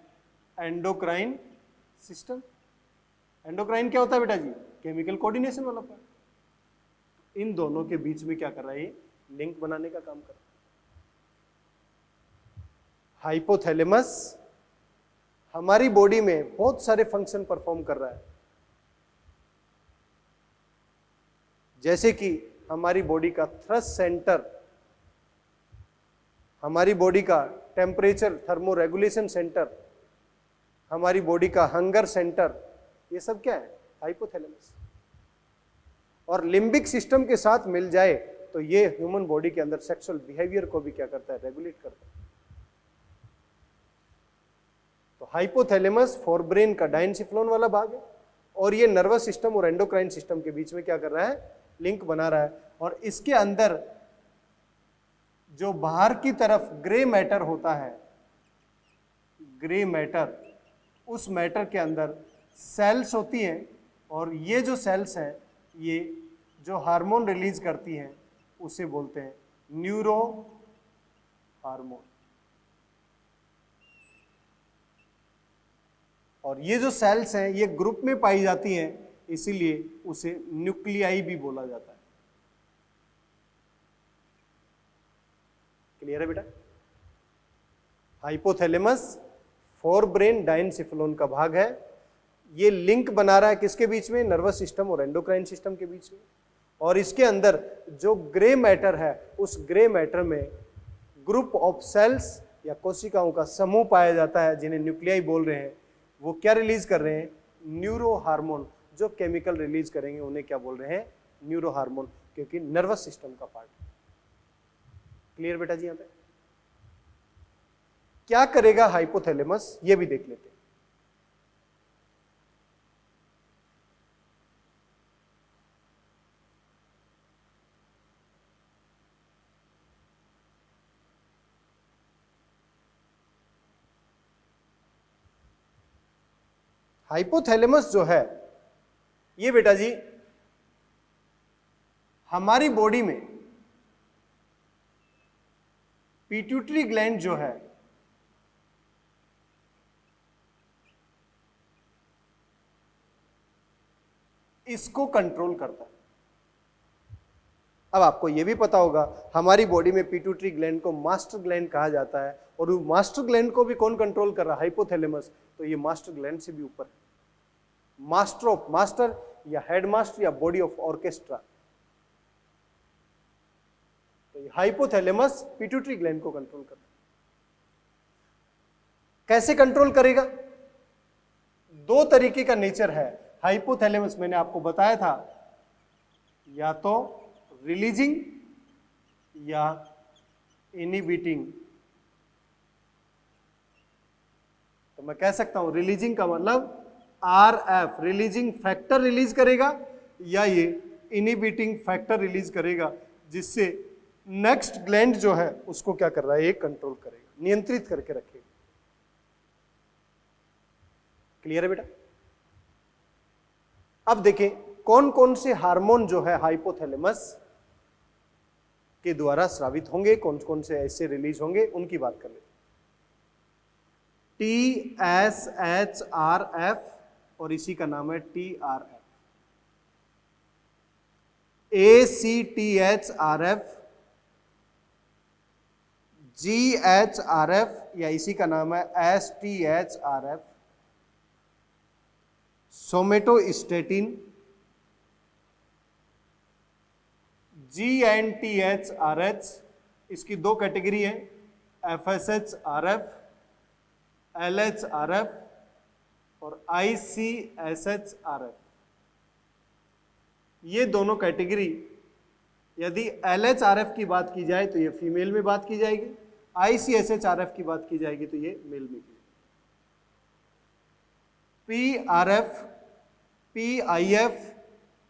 endocrine system. Endocrine क्या होता है बेटा जी, केमिकल कोऑर्डिनेशन वाला पार्ट। इन दोनों के बीच में क्या कर रहा है, ये लिंक बनाने का काम कर रहा है। हाइपोथैलेमस हमारी बॉडी में बहुत सारे फंक्शन परफॉर्म कर रहा है, जैसे कि हमारी बॉडी का थ्रस्ट सेंटर, हमारी बॉडी का टेम्परेचर थर्मो रेगुलेशन सेंटर, हमारी बॉडी का हंगर सेंटर, ये सब क्या है, हाइपोथैलेमस। और लिम्बिक सिस्टम के साथ मिल जाए तो ये ह्यूमन बॉडी के अंदर सेक्सुअल बिहेवियर को भी क्या करता है, रेगुलेट करता है। तो हाइपोथैलेमस फोरब्रेन का डायनसिफ्लोन वाला भाग है, और ये नर्वस सिस्टम और एंडोक्राइन सिस्टम के बीच में क्या कर रहा है, लिंक बना रहा है। और इसके अंदर जो बाहर की तरफ ग्रे मैटर होता है, ग्रे मैटर, उस मैटर के अंदर सेल्स होती हैं, और ये जो सेल्स हैं ये जो हार्मोन रिलीज करती हैं उसे बोलते हैं न्यूरो हार्मोन। और ये जो सेल्स हैं ये ग्रुप में पाई जाती हैं, इसीलिए उसे न्यूक्लियाई भी बोला जाता है। क्लियर है बेटा? हाइपोथैलेमस फोरब्रेन डायनसिफ्लोन का भाग है, ये लिंक बना रहा है किसके बीच में, नर्वस सिस्टम और एंडोक्राइन सिस्टम के बीच में। और इसके अंदर जो ग्रे मैटर है, उस ग्रे मैटर में ग्रुप ऑफ सेल्स या कोशिकाओं का समूह पाया जाता है, जिन्हें न्यूक्लियाई बोल रहे हैं। वो क्या रिलीज कर रहे हैं, न्यूरो हार्मोन। जो केमिकल रिलीज करेंगे उन्हें क्या बोल रहे हैं, न्यूरो हार्मोन, क्योंकि नर्वस सिस्टम का पार्ट है। क्लियर बेटा जी? यहां पे क्या करेगा हाइपोथैलेमस, ये भी देख लेते हैं। हाइपोथैलेमस जो है ये बेटा जी हमारी बॉडी में पिट्यूटरी ग्लैंड जो है इसको कंट्रोल करता है। अब आपको यह भी पता होगा हमारी बॉडी में पिट्यूटरी ग्लैंड को मास्टर ग्लैंड कहा जाता है, और वो मास्टर ग्लैंड को भी कौन कंट्रोल कर रहा है, हाइपोथैलेमस। तो ये मास्टर ग्लैंड से भी ऊपर है, मास्टर ऑफ मास्टर या हेड मास्टर या बॉडी ऑफ ऑर्केस्ट्रा। तो ये हाइपोथैलेमस पिट्यूटरी ग्लैंड को कंट्रोल करता है। कैसे कंट्रोल करेगा? दो तरीके का नेचर है हाइपोथैलेमस, मैंने आपको बताया था, या तो रिलीजिंग या इनहिबिटिंग। तो मैं कह सकता हूं रिलीजिंग का मतलब RF रिलीजिंग फैक्टर रिलीज करेगा, या ये इनहिबिटिंग फैक्टर रिलीज करेगा, जिससे नेक्स्ट ग्लैंड जो है उसको क्या कर रहा है, ये कंट्रोल करेगा, नियंत्रित करके रखेगा। क्लियर है बेटा? अब देखें कौन कौन से हार्मोन जो है हाइपोथैलेमस के द्वारा स्रावित होंगे, कौन कौन से ऐसे रिलीज होंगे, उनकी बात कर लेते हैं। TSHRF, और इसी का नाम है TRF। ACTHRF, GHRF, या इसी का नाम है STHRF। सोमेटोस्टेटिन, GNTHRH, इसकी दो कैटेगरी है, FSHRF, LHRF और ICSHRF। ये दोनों कैटेगरी, यदि LHRF की बात की जाए तो ये फीमेल में बात की जाएगी, ICSHRF की बात की जाएगी तो ये मेल में की जाएगी। PRF, PIF,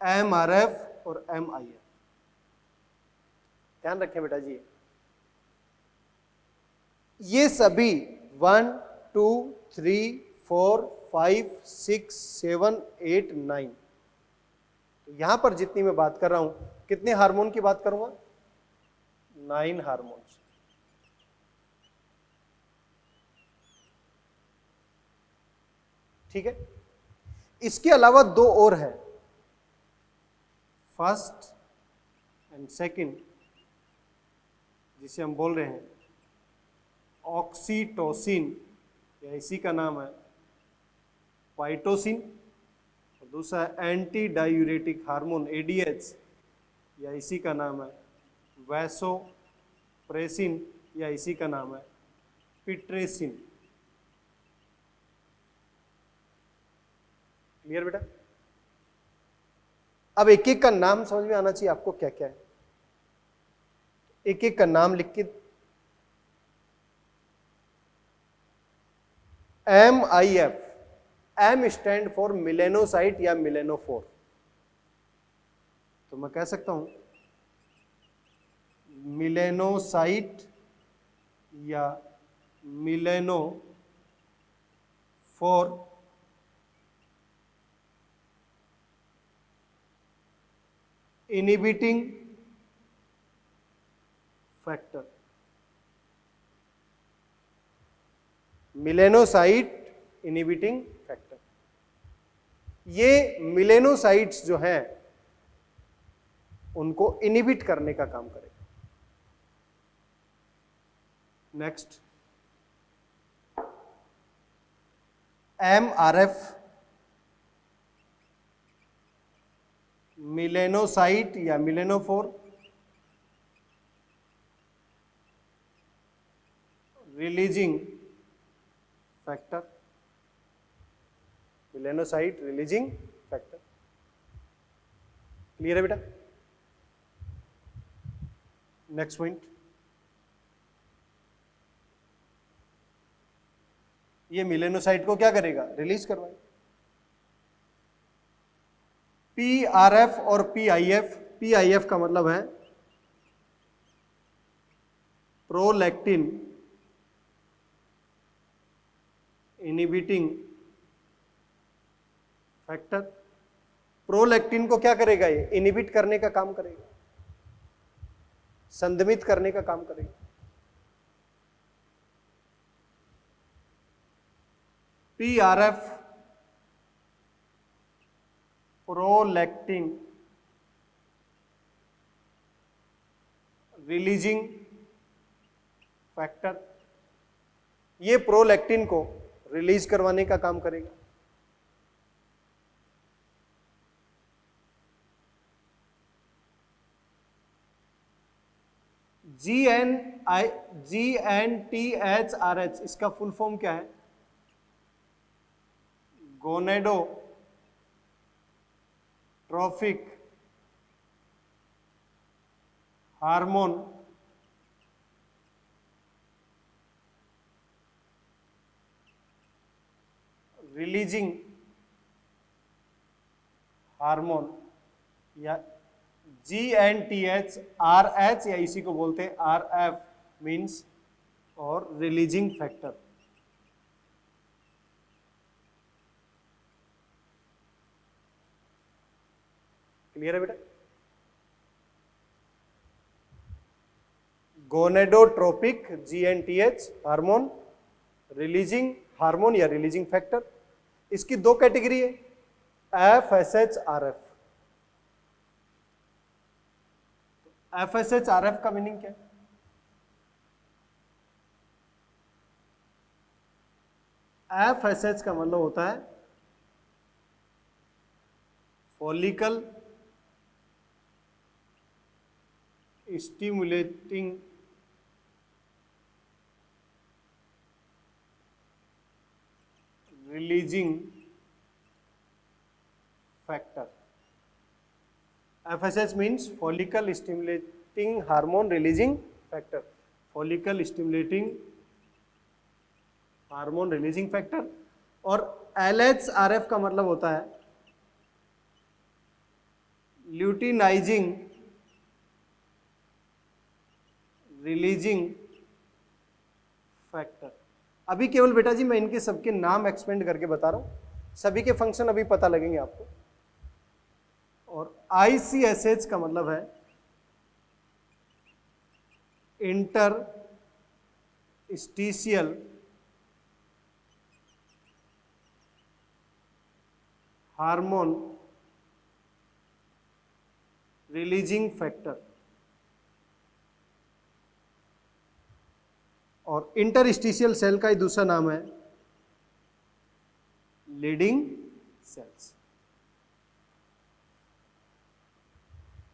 MRF और MIF। ध्यान रखें बेटा जी, ये सभी 1, 2, 3, 4, 5, 6, 7, 8, 9। तो यहां पर जितनी मैं बात कर रहा हूं, कितने हार्मोन की बात करूंगा? 9 हार्मोन्स। ठीक है। इसके अलावा दो और है, फर्स्ट एंड सेकंड, जिसे हम बोल रहे हैं ऑक्सीटोसिन, या इसी का नाम है पाइटोसिन, और दूसरा है एंटी डायूरेटिक हार्मोन एडीएच, या इसी का नाम है वैसोप्रेसिन, या इसी का नाम है पिट्रेसिन। क्लियर बेटा? अब एक एक का नाम समझ में आना चाहिए आपको क्या क्या है। एक एक का नाम लिख के, MIF, M stand for melanocyte या मिलेनोफोर। तो मैं कह सकता हूं मिलेनोसाइट या melanophore inhibiting factor. Melanocyte inhibiting factor, ये मिलेनोसाइट्स जो हैं उनको इनहिबिट करने का काम करेगा। नेक्स्ट, MRF, मिलेनोसाइट या melanophore releasing factor, melanocyte releasing factor. Clear है बेटा? नेक्स्ट पॉइंट, ये मिलेनोसाइट को क्या करेगा? रिलीज करवाएगा। PRF और PIF, PIF का मतलब है प्रोलैक्टिन इनहिबिटिंग फैक्टर। प्रोलैक्टिन को क्या करेगा? ये इनहिबिट करने का काम करेगा, संदमित करने का काम करेगा। PRF प्रोलैक्टिन रिलीजिंग फैक्टर, ये प्रोलैक्टिन को रिलीज करवाने का काम करेगा। GNTHRH, इसका फुल फॉर्म क्या है? गोनेडोट्रोफिक हार्मोन रिलीजिंग हार्मोन, या GNTHRH, या इसी को बोलते हैं RF, मीन्स और रिलीजिंग फैक्टर। क्लियर है बेटा? Gonadotropic GNTH hormone releasing hormone या रिलीजिंग फैक्टर। इसकी दो कैटेगरी है, FSH RF। FSH RF का मीनिंग क्या है? FSH का मतलब होता है follicle stimulating releasing factor. FSH means follicle stimulating hormone releasing factor, follicle stimulating hormone releasing factor. और LHRF का मतलब होता है ल्यूटिनाइजिंग रिलीजिंग फैक्टर। अभी केवल बेटा जी मैं इनके सबके नाम एक्सपेंड करके बता रहा हूं, सभी के फंक्शन अभी पता लगेंगे आपको। और ICSH का मतलब है इंटरस्टिशियल हार्मोन रिलीजिंग फैक्टर। और इंटरस्टिशियल सेल का ही दूसरा नाम है लीडिंग सेल्स।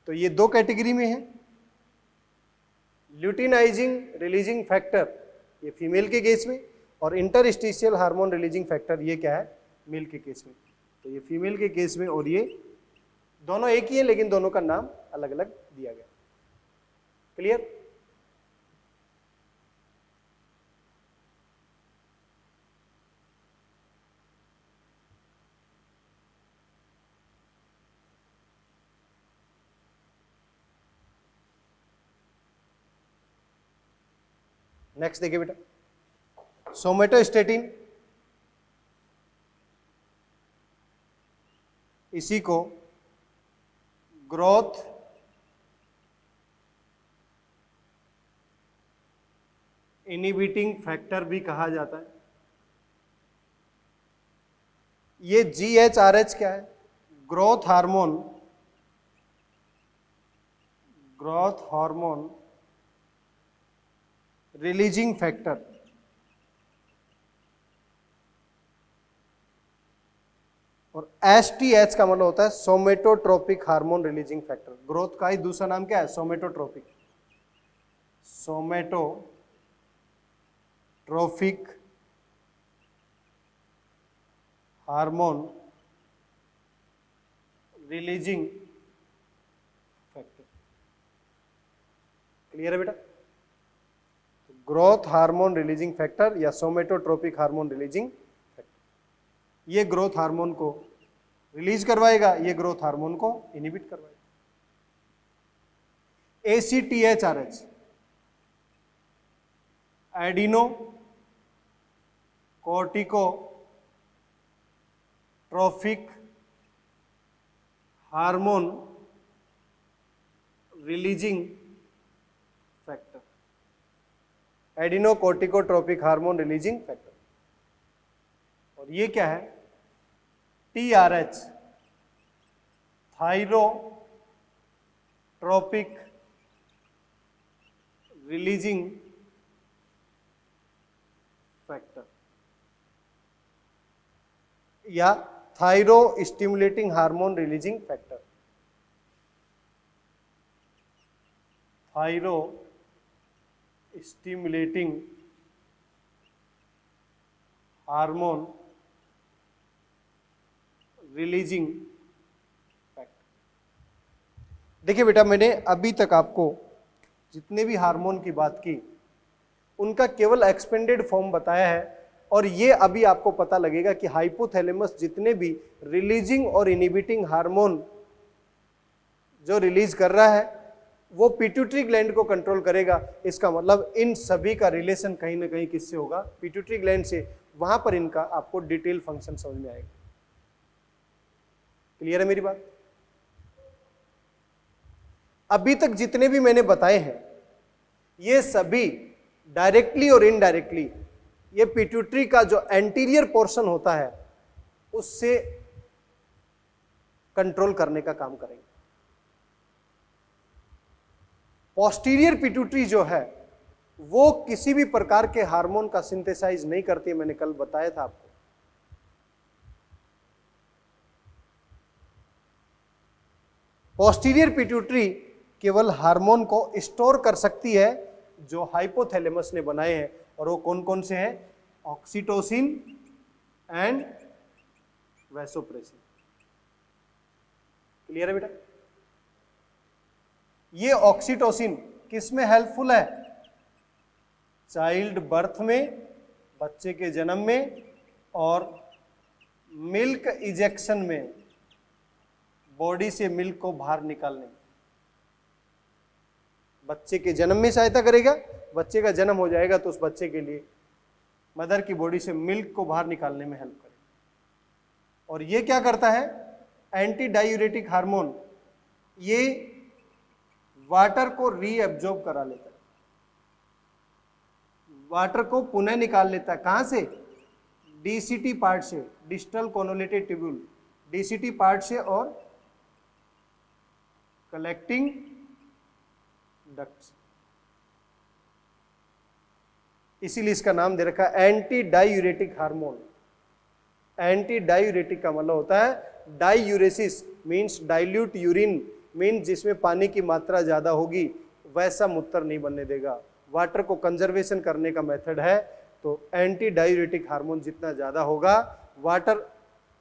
तो ये दो कैटेगरी में है, ल्यूटिनाइजिंग रिलीजिंग फैक्टर ये फीमेल के केस में, और इंटरस्टिशियल हार्मोन रिलीजिंग फैक्टर ये क्या है, मेल के केस में। तो ये फीमेल के केस में, और ये दोनों एक ही है लेकिन दोनों का नाम अलग अलग दिया गया। क्लियर? नेक्स्ट देखिए बेटा, सोमेटोस्टेटिन, इसी को ग्रोथ इनहिबिटिंग फैक्टर भी कहा जाता है। ये GHRH क्या है? Growth hormone releasing factor. और STH का मतलब होता है somatotropic hormone releasing factor. Growth का ही दूसरा नाम क्या है? Somatotropic hormone releasing factor. Clear है बेटा? ग्रोथ हार्मोन रिलीजिंग फैक्टर या सोमेटोट्रोपिक हार्मोन रिलीजिंग फैक्टर, ये ग्रोथ हार्मोन को रिलीज करवाएगा, ये ग्रोथ हार्मोन को इनहिबिट करवाएगा। ACTHRH adrenocorticotrophic hormone releasing factor. Adrenocorticotropic hormone releasing factor. और ये क्या है? TRH थायरोट्रोपिक रिलीजिंग फैक्टर या thyro stimulating hormone releasing factor. Thyro stimulating hormone releasing factor. देखिए बेटा, मैंने अभी तक आपको जितने भी हार्मोन की बात की उनका केवल एक्सपेंडेड फॉर्म बताया है, और ये अभी आपको पता लगेगा कि हाइपोथैलेमस जितने भी रिलीजिंग और इनहिबिटिंग हार्मोन जो रिलीज कर रहा है वो पिट्यूटरी ग्लैंड को कंट्रोल करेगा। इसका मतलब इन सभी का रिलेशन कहीं ना कहीं किससे होगा? पिट्यूटरी ग्लैंड से। वहां पर इनका आपको डिटेल फंक्शन समझ में आएगा। क्लियर है मेरी बात? अभी तक जितने भी मैंने बताए हैं ये सभी डायरेक्टली और इनडायरेक्टली ये पिट्यूटरी का जो एंटीरियर पोर्शन होता है उससे कंट्रोल करने का काम करेंगे। पोस्टीरियर पिट्यूटरी जो है वो किसी भी प्रकार के हार्मोन का सिंथेसाइज नहीं करती है, मैंने कल बताया था आपको। पोस्टीरियर पिट्यूटरी केवल हार्मोन को स्टोर कर सकती है जो हाइपोथैलेमस ने बनाए हैं, और वो कौन कौन से हैं? Oxytocin and vasopressin. क्लियर है बेटा? ये ऑक्सीटोसिन किस में हेल्पफुल है? चाइल्ड बर्थ में, बच्चे के जन्म में, और मिल्क इजेक्शन में, बॉडी से मिल्क को बाहर निकालने में। बच्चे के जन्म में सहायता करेगा, बच्चे का जन्म हो जाएगा तो उस बच्चे के लिए मदर की बॉडी से मिल्क को बाहर निकालने में हेल्प करेगा। और ये क्या करता है, एंटी डायूरेटिक हार्मोन ये वाटर को रीअब्जॉर्ब करा लेता है, वाटर को पुनः निकाल लेता है। कहां से, डीसीटी पार्ट से, डिस्टल कोनोलेटेड ट्यूब्यूल, डीसीटी पार्ट से और कलेक्टिंग डक्ट। इसीलिए इसका नाम दे रखा है anti diuretic hormone. Anti diuretic का मतलब होता है diuresis, means dilute urine, means जिसमें पानी की मात्रा ज्यादा होगी वैसा मूत्र नहीं बनने देगा। वाटर को कंजर्वेशन करने का मेथड है। तो एंटी डायूरेटिक हार्मोन जितना ज्यादा होगा वाटर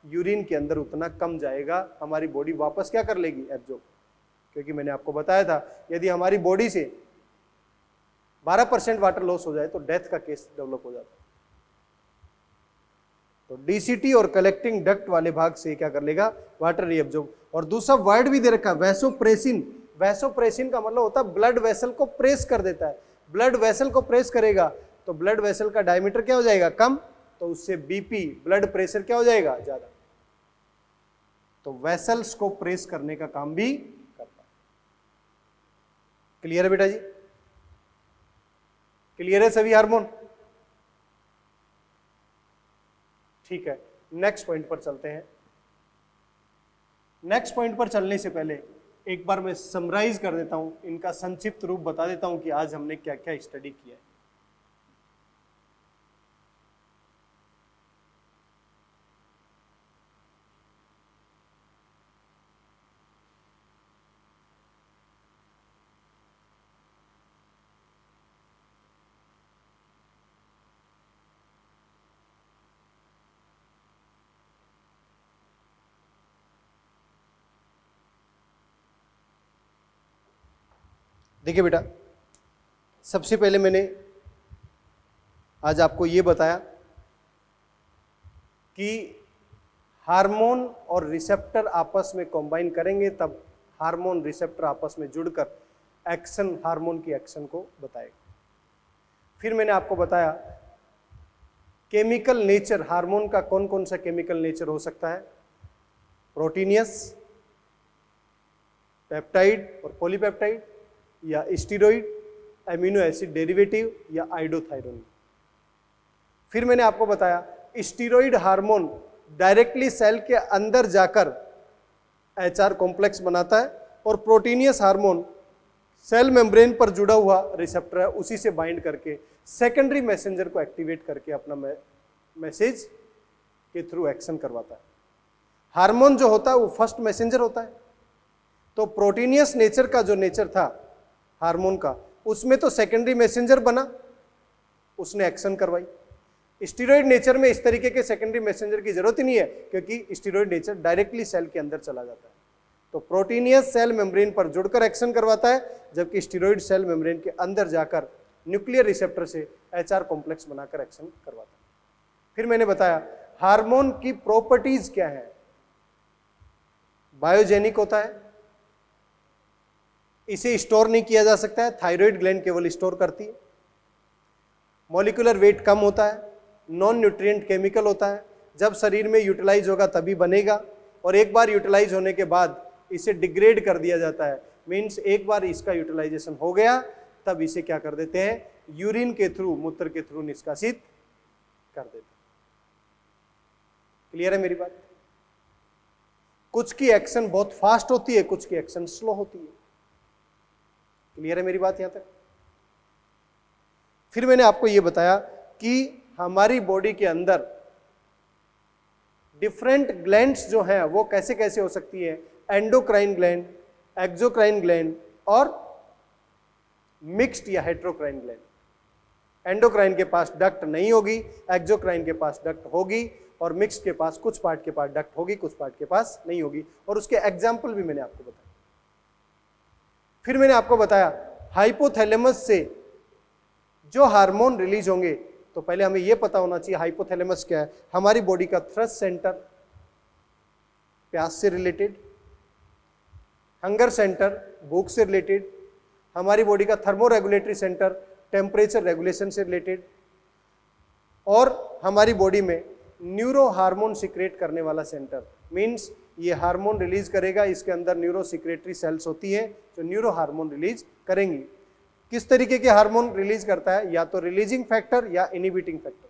यूरिन के अंदर उतना कम जाएगा, हमारी बॉडी वापस क्या कर लेगी, एब्जॉर्ब। क्योंकि मैंने आपको बताया था यदि हमारी बॉडी से 12% वाटर लॉस हो जाए तो डेथ का केस डेवलप हो जाता है। तो डीसीटी और कलेक्टिंग डक्ट वाले भाग से क्या कर लेगा, वाटर रीअब्जॉर्ब। और दूसरा वर्ड भी दे रखा, वैसोप्रेसिन। वैसोप्रेसिन का मतलब होता है ब्लड वेसल को प्रेस कर देता है। ब्लड वेसल को प्रेस करेगा तो ब्लड वेसल का डायमीटर क्या हो जाएगा, कम, तो उससे बीपी, ब्लड प्रेशर क्या हो जाएगा, ज्यादा। तो वेसल्स को प्रेस करने का काम भी करता है। क्लियर है बेटा जी, क्लियर है सभी हार्मोन? ठीक है, नेक्स्ट पॉइंट पर चलते हैं। नेक्स्ट पॉइंट पर चलने से पहले एक बार मैं समराइज कर देता हूं, इनका संक्षिप्त रूप बता देता हूं कि आज हमने क्या क्या स्टडी किया है। देखिए बेटा, सबसे पहले मैंने आज आपको ये बताया कि हार्मोन और रिसेप्टर आपस में कंबाइन करेंगे तब हार्मोन रिसेप्टर आपस में जुड़कर एक्शन, हार्मोन की एक्शन को बताएगा। फिर मैंने आपको बताया केमिकल नेचर, हार्मोन का कौन कौन सा केमिकल नेचर हो सकता है, प्रोटीनियस, पेप्टाइड और पॉलीपेप्टाइड, या स्टीरॉइड, एमिनो एसिड डेरिवेटिव, या आइडोथायरोन। फिर मैंने आपको बताया स्टीरॉइड हार्मोन डायरेक्टली सेल के अंदर जाकर HR कॉम्प्लेक्स बनाता है, और प्रोटीनियस हार्मोन सेल मेम्ब्रेन पर जुड़ा हुआ रिसेप्टर है, उसी से बाइंड करके सेकेंडरी मैसेंजर को एक्टिवेट करके अपना मैसेज के थ्रू एक्शन करवाता है। हार्मोन जो होता है वो फर्स्ट मैसेंजर होता है। तो प्रोटीनियस नेचर का जो नेचर था हार्मोन का, उसमें तो सेकेंडरी मैसेंजर बना, उसने एक्शन करवाई। स्टीरॉइड नेचर में इस तरीके के सेकेंडरी मैसेंजर की जरूरत ही नहीं है, क्योंकि स्टीरॉइड नेचर डायरेक्टली सेल के अंदर चला जाता है। तो प्रोटीनियस सेल मेम्ब्रेन पर जुड़कर एक्शन करवाता है, जबकि स्टीरॉइड सेल मेम्ब्रेन के अंदर जाकर न्यूक्लियर रिसेप्टर से HR कॉम्प्लेक्स बनाकर एक्शन करवाता है। फिर मैंने बताया हार्मोन की प्रॉपर्टीज क्या है, बायोजेनिक होता है, इसे स्टोर नहीं किया जा सकता है, थायराइड ग्लैंड केवल स्टोर करती है, मॉलिक्यूलर वेट कम होता है, नॉन न्यूट्रिएंट केमिकल होता है, जब शरीर में यूटिलाइज होगा तभी बनेगा, और एक बार यूटिलाइज होने के बाद इसे डिग्रेड कर दिया जाता है। मीन्स एक बार इसका यूटिलाइजेशन हो गया तब इसे क्या कर देते हैं, यूरिन के थ्रू, मूत्र के थ्रू निष्कासित कर देते हैं। क्लियर है मेरी बात? कुछ की एक्शन बहुत फास्ट होती है, कुछ की एक्शन स्लो होती है। क्लियर है मेरी बात यहां तक? फिर मैंने आपको यह बताया कि हमारी बॉडी के अंदर डिफरेंट ग्लैंड्स जो हैं वो कैसे कैसे हो सकती है, एंडोक्राइन ग्लैंड, एक्सोक्राइन ग्लैंड और मिक्स्ड या हेट्रोक्राइन ग्लैंड। एंडोक्राइन के पास डक्ट नहीं होगी, एक्सोक्राइन के पास डक्ट होगी, और मिक्स्ड के पास कुछ पार्ट के पास डक्ट होगी, कुछ पार्ट के पास नहीं होगी, और उसके एग्जाम्पल भी मैंने आपको बताया। फिर मैंने आपको बताया हाइपोथैलेमस से जो हार्मोन रिलीज होंगे, तो पहले हमें यह पता होना चाहिए हाइपोथैलेमस क्या है। हमारी बॉडी का थ्रस्ट सेंटर प्यास से रिलेटेड, हंगर सेंटर भूख से रिलेटेड, हमारी बॉडी का thermo regulatory centre temperature regulation से रिलेटेड, और हमारी बॉडी में न्यूरो हार्मोन सिक्रेट करने वाला सेंटर, मीन्स ये हार्मोन रिलीज करेगा, इसके अंदर न्यूरो सिक्रेटरी सेल्स होती है जो न्यूरो हार्मोन रिलीज करेंगी। किस तरीके के हार्मोन रिलीज करता है, या तो रिलीजिंग फैक्टर या इनहिबिटिंग फैक्टर।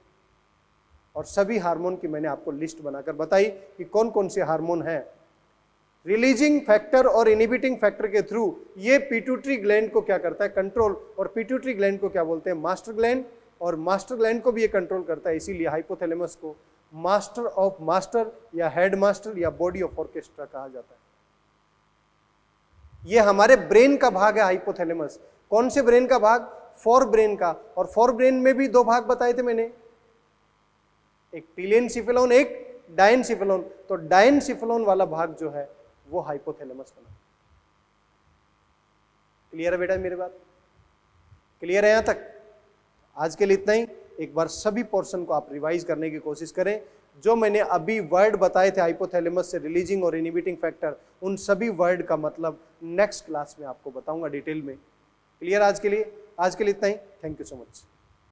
और सभी हार्मोन की मैंने आपको लिस्ट बनाकर बताई कि कौन कौन से हार्मोन हैं। रिलीजिंग फैक्टर और इनहिबिटिंग फैक्टर के थ्रू ये पिट्यूटरी ग्लैंड को क्या करता है, कंट्रोल, और पिट्यूटरी ग्लैंड को क्या बोलते हैं, मास्टर ग्लैंड, और मास्टर ग्लैंड को भी ये कंट्रोल करता है। इसीलिए हाइपोथैलेमस को मास्टर ऑफ मास्टर या हेड मास्टर या बॉडी ऑफ ऑर्केस्ट्रा कहा जाता है। ये हमारे ब्रेन का भाग है हाइपोथैलेमस। कौन से ब्रेन का भाग, फोर ब्रेन का। और फोर ब्रेन में भी दो भाग बताए थे मैंने, एक टीलियनसिफेलोन, एक डायनसिफेलोन। तो डायनसिफेलोन वाला भाग जो है वो हाइपोथैलेमस बना। क्लियर है बेटा मेरी बात, क्लियर है यहां तक? आज के लिए इतना ही। एक बार सभी पोर्शन को आप रिवाइज करने की कोशिश करें। जो मैंने अभी वर्ड बताए थे हाइपोथैलेमस से रिलीजिंग और इनहिबिटिंग फैक्टर, उन सभी वर्ड का मतलब नेक्स्ट क्लास में आपको बताऊंगा डिटेल में। क्लियर आज के लिए? आज के लिए इतना ही। Thank you so much.